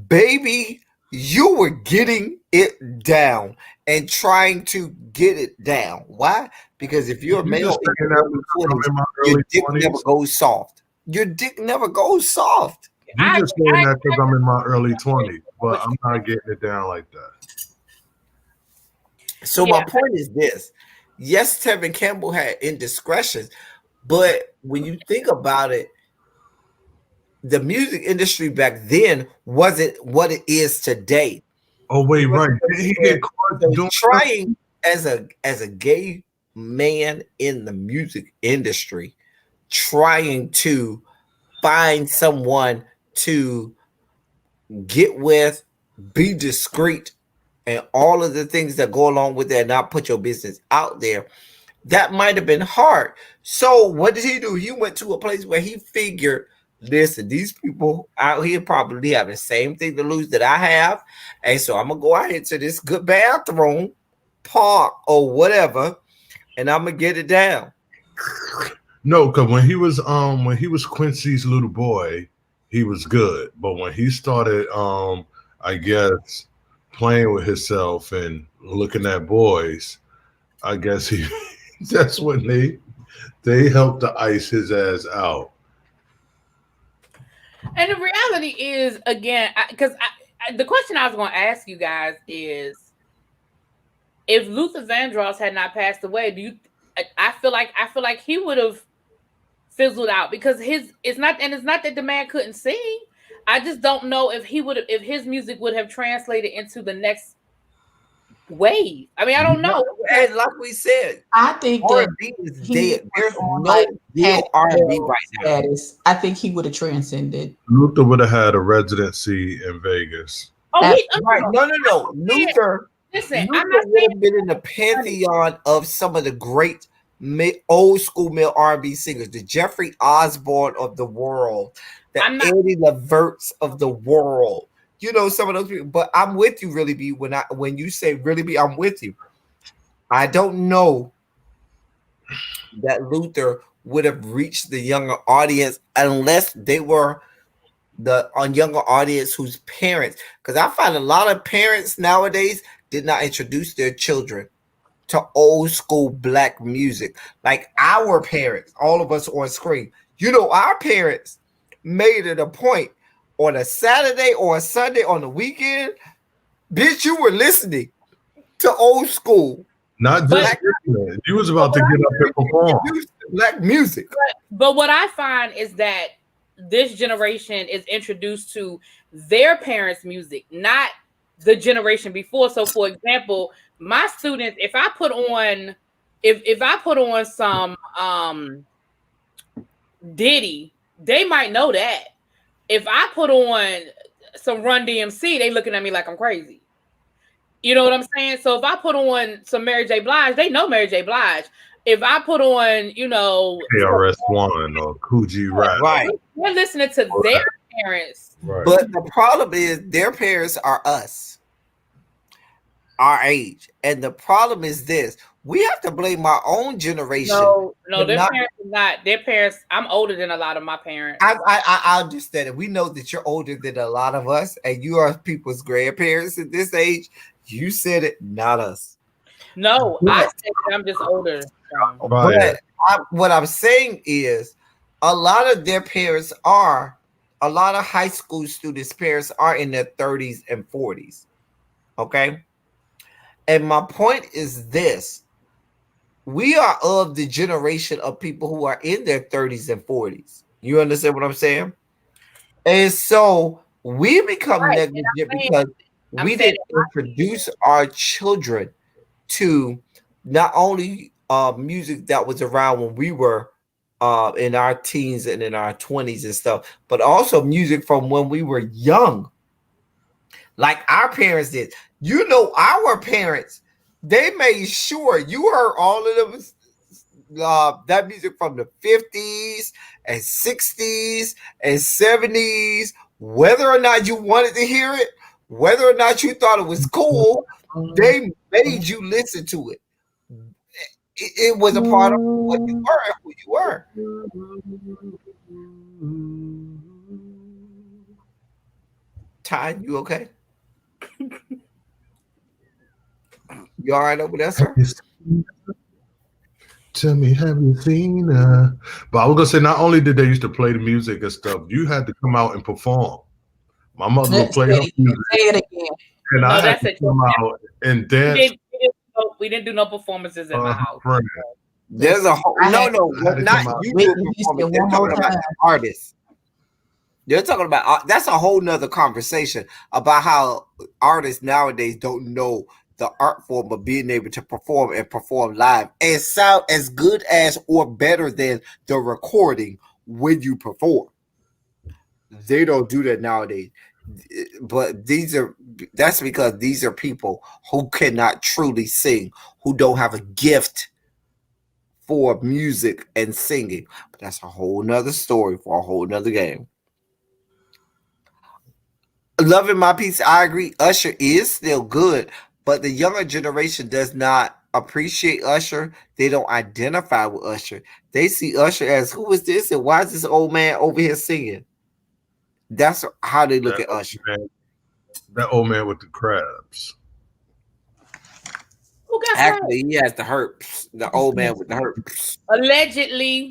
baby, you were getting it down and trying to get it down. Why? Because if you're a male in your early 20s, your dick never goes soft. Your dick never goes soft. You just saying that because I'm in my early 20s, but I'm not getting it down like that. So my point is this. Yes, Tevin Campbell had indiscretions, but when you think about it, the music industry back then wasn't what it is today. Oh wait, right? Did he get caught doing trying as a gay man in the music industry, trying to find someone to get with, be discreet, and all of the things that go along with that, not put your business out there. That might have been hard. So what did he do? He went to a place where he figured, listen, these people out here probably have the same thing to lose that I have. And so I'm going to go out into this good bathroom, park, or whatever, and I'm going to get it down. No, because when he was Quincy's little boy, he was good. But when he started, I guess, playing with himself and looking at boys, I guess that's when they helped to ice his ass out. And the reality is, again, because the question I was going to ask you guys is, if Luther Vandross had not passed away, I feel like he would have fizzled out, because it's not that the man couldn't sing. I just don't know if his music would have translated into the next wave. I mean, I don't know. And like we said, I think R&B is dead. There's no real R&B right now. I think he would have transcended. Luther would have had a residency in Vegas. Oh, right. No. Luther would have been in the pantheon of some of the great old school male R&B singers, the Jeffrey Osborne of the world, the Eddie Leverts of the world. You know, some of those people. But I'm with you, Really B. When you say Really B, I'm with you. I don't know that Luther would have reached the younger audience unless they were the younger audience whose parents, because I find a lot of parents nowadays did not introduce their children to old school black music. Like our parents, all of us on screen, our parents made it a point on a Saturday or a Sunday on the weekend, bitch, you were listening to old school. Not just you was about to get up and perform black music. But what I find is that this generation is introduced to their parents' music, not the generation before. So, for example, my students, if I put on some Diddy, they might know that. If I put on some Run DMC, they looking at me like I'm crazy. You know what I'm saying? So if I put on some Mary J. Blige, they know Mary J. Blige. If I put on, KRS-One or Coogee Rap, right, we're listening to their parents. Right. But the problem is their parents are us, our age, and the problem is this: we have to blame our own generation. No, their parents are not. Their parents. I'm older than a lot of my parents. I understand it. We know that you're older than a lot of us, and you are people's grandparents at this age. You said it, not us. No, I said I'm just older. But what I'm saying is, a lot of their parents are, a lot of high school students' parents are in their 30s and 40s. Okay? And my point is this. We are of the generation of people who are in their 30s and 40s. You understand what I'm saying? And so we become negligent because we didn't introduce our children to not only music that was around when we were in our teens and in our 20s and stuff, but also music from when we were young, like our parents did. Our parents, they made sure you heard all of them. That music from the 50s and 60s and 70s, whether or not you wanted to hear it, whether or not you thought it was cool, they made you listen to it. It was a part of what you were and who you were. Ty, you okay? You all right over there, sir? Tell me, have you seen her? But I was gonna say, not only did they used to play the music and stuff, you had to come out and perform. My mother would play her music. Say it again. And I had to come out and dance. We didn't do no performances in my house. There's a whole not you. They're talking about artists. They're talking about that's a whole nother conversation about how artists nowadays don't know the art form of being able to perform and perform live and sound as good as or better than the recording when you perform. They don't do that nowadays. But that's because these are people who cannot truly sing, who don't have a gift for music and singing. But that's a whole nother story for a whole nother game. Loving My Piece, I agree. Usher is still good, but the younger generation does not appreciate Usher. They don't identify with Usher. They see Usher as, who is this and why is this old man over here singing? That's how they look at Usher. That old man with the crabs. Actually, he has the herpes. The old man with the herpes. Allegedly.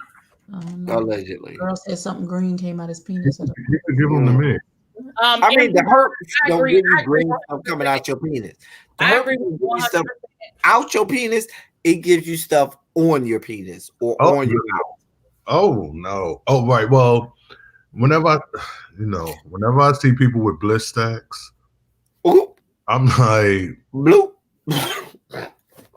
Allegedly. Girl said something green came out his penis. You could give them to me. I mean, the herpes don't give you green stuff coming out your penis. The herpes gives you stuff out your penis. It gives you stuff on your penis or on your mouth. Oh, no. Oh, right. Well, whenever I see people with bliss stacks, I'm like, blue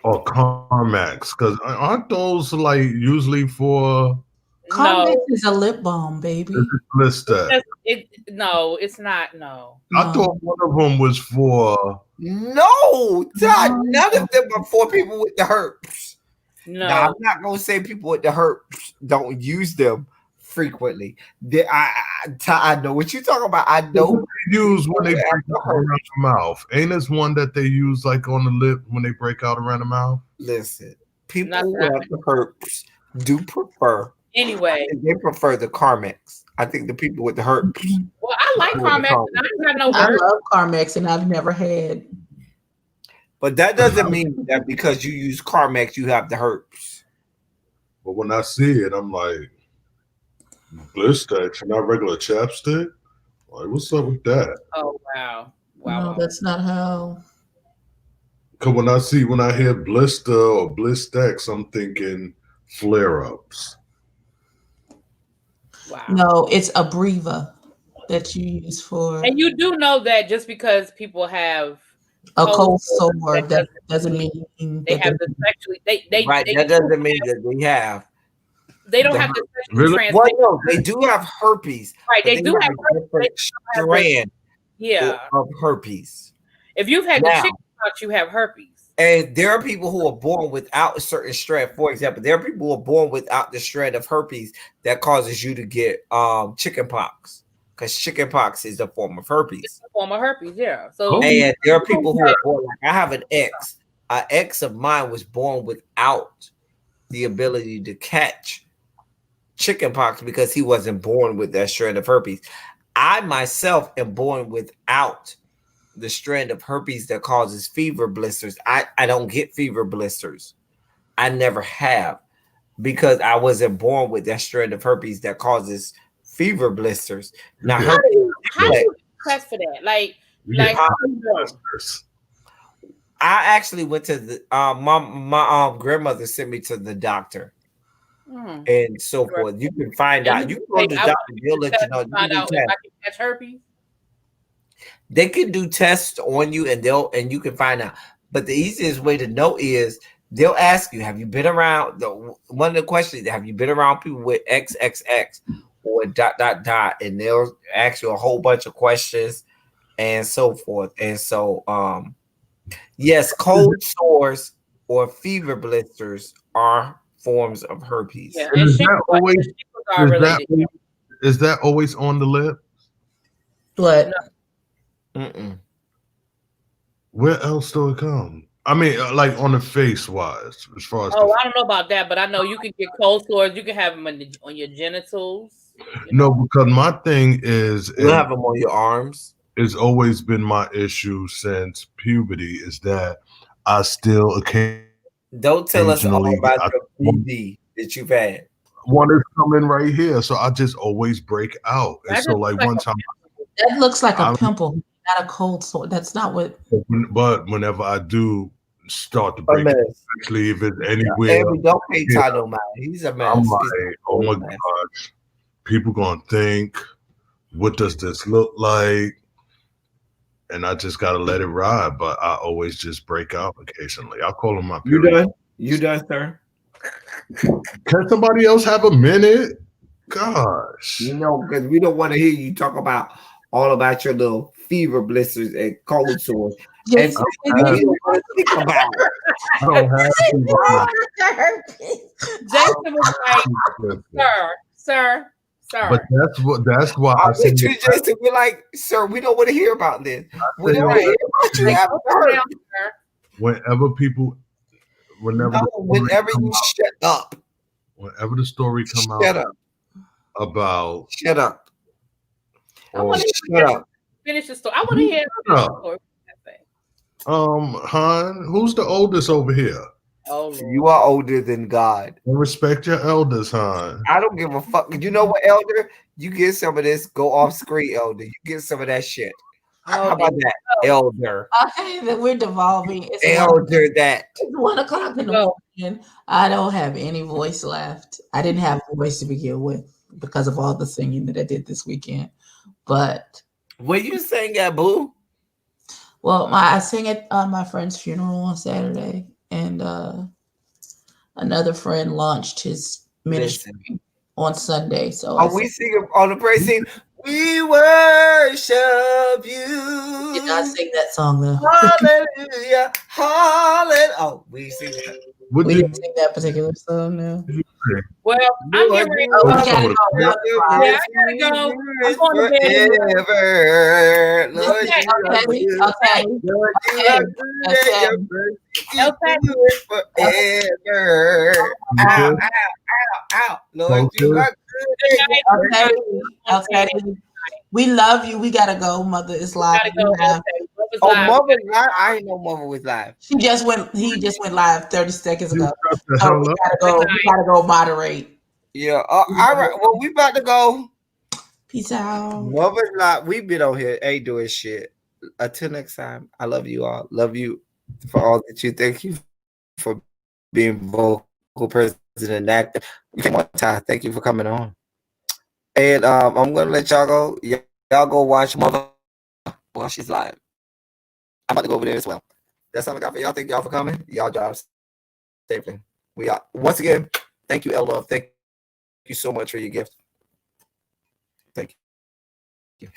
or Carmax, because aren't those like usually for? Carmax is a lip balm, baby. Bliss stack. No, it's not. No, I thought one of them was for. No, none of them are for people with the herpes. No, now, I'm not gonna say people with the herpes don't use them frequently. I know what you're talking about. I know they use when they break out around the mouth. Ain't this one that they use like on the lip when they break out around the mouth? Listen, people who have the herpes do prefer Anyway, They prefer the Carmex. I think the people with the herpes. well, I like prefer the Carmex. Carmex. I don't have no I hurt. love Carmex, and I've never had. But that doesn't mean that because you use Carmex, you have the herpes. But when I see it, I'm like, Blistex, not regular chapstick. Like, what's up with that? Oh wow, wow. No, wow. that's not how. Because when I hear blister or Blistex, I'm thinking flare ups. Wow. No, it's Abreva that you use for And you do know that just because people have a cold sore, sore, that doesn't mean they that have the sexually they Right. That doesn't mean that they have. they don't the have the sexually Really? Well, transmitted. no, they do have herpes. Right, But they do have a herpes. They different don't have the, strand yeah. of herpes. If you've had the Now, chicken pox, you have herpes. and there are people who are born without a certain strand. For example, there are people who are born without the strand of herpes that causes you to get chicken pox. Because chicken pox is a form of herpes. It's a form of herpes, yeah. So And there are people who are born, like I have an ex. An ex of mine was born without the ability to catch chicken pox because he wasn't born with that strand of herpes. I myself am born without the strand of herpes that causes fever blisters. I don't get fever blisters. I never have because I wasn't born with that strand of herpes that causes fever blisters. Now, how do you test for that? Like how do you know? I actually went to the my grandmother sent me to the doctor. And so forth. You can find out. You can go to the doctor. They'll let you know. Find out if I can catch herpes. They can do tests on you, and you can find out. But the easiest way to know is they'll ask you, "Have you been around?" One of the questions: Have you been around people with XXX or ... And they'll ask you a whole bunch of questions and so forth. And so, yes, cold sores or fever blisters are forms of herpes. Yeah, and is that always on the lip? What? Mm-mm. Where else do it come? I mean, like on the face wise, as far as. I don't know about that, but I know you can get cold sores. You can have them on your genitals. No, because my thing is, you have them on your arms. It's always been my issue since puberty is that I still occasionally. Don't tell us all about your PD that you've had. One is coming right here, so I just always break out. And so, like one time, that looks like a pimple, not a cold sore. That's not what. But whenever I do start to break out, especially if it's anywhere, and we don't pay Tano man. He's a mess. I'm like, oh my gosh, people gonna think, what does this look like? And I just gotta let it ride, but I always just break out occasionally. I'll call them my period. You done? You done, sir? Can somebody else have a minute? Gosh. You know, because we don't want to hear you talk about all about your little fever blisters and cold sores. Yes, and we don't want to think about it. I don't have Jason was like, sir. But that's why I said you, Jason. We're like, sir, we don't want to hear about this. We don't want to hear about you having heard. Whenever you shut up. Whenever the story come shut out up. About shut up. Shut up. Finish the story. I want to hear the story. Han, who's the oldest over here? Oh, Lord. You are older than God. Respect your elders, Han. I don't give a fuck. You know what, Elder? You get some of this. Go off screen, Elder. You get some of that shit. How about that, Elder? Okay, we're devolving. It's Elder, that. It's 1 o'clock in the morning. I don't have any voice left. I didn't have a voice to begin with because of all the singing that I did this weekend. But where you sang at, Boo? Well, I sang at my friend's funeral on Saturday, and another friend launched his ministry on Sunday. So we sing on the praise scene. We worship you. Did not sing that song though. Hallelujah, hallelujah. Oh, we sing that. What We did didn't sing that particular song now. you say? Well, I'm getting ready. Oh, we Oh, gotta go. Yeah, I gotta go. I'm going to bed. Forever. Lord, Okay, you are Okay, good. okay, Lord, you okay, are good and your mercy okay. endures forever. You Ow, good? ow, ow. Lord, you Focus. are good and your okay, mercy. okay. We love you. We gotta go, Mother. It's live. Gotta go. Live. Okay. What was Oh, live? Mother live? I didn't know Mother was live. He just went live 30 seconds You ago. shut the So hell we up. gotta go. We gotta go moderate. Yeah. All right. Well, we about to go. Peace out. Mother's live. We've been on here, ain't doing shit. Until next time, I love you all. Love you for all that you. Thank you for being vocal president and actor. You came on time. Thank you for coming on. And I'm gonna let y'all go. Y'all go watch Mother while she's live. I'm about to go over there as well. That's all I got for y'all. Thank y'all for coming. Y'all drive safely. We are once again. Thank you, L Love. Thank you so much for your gift. Thank you.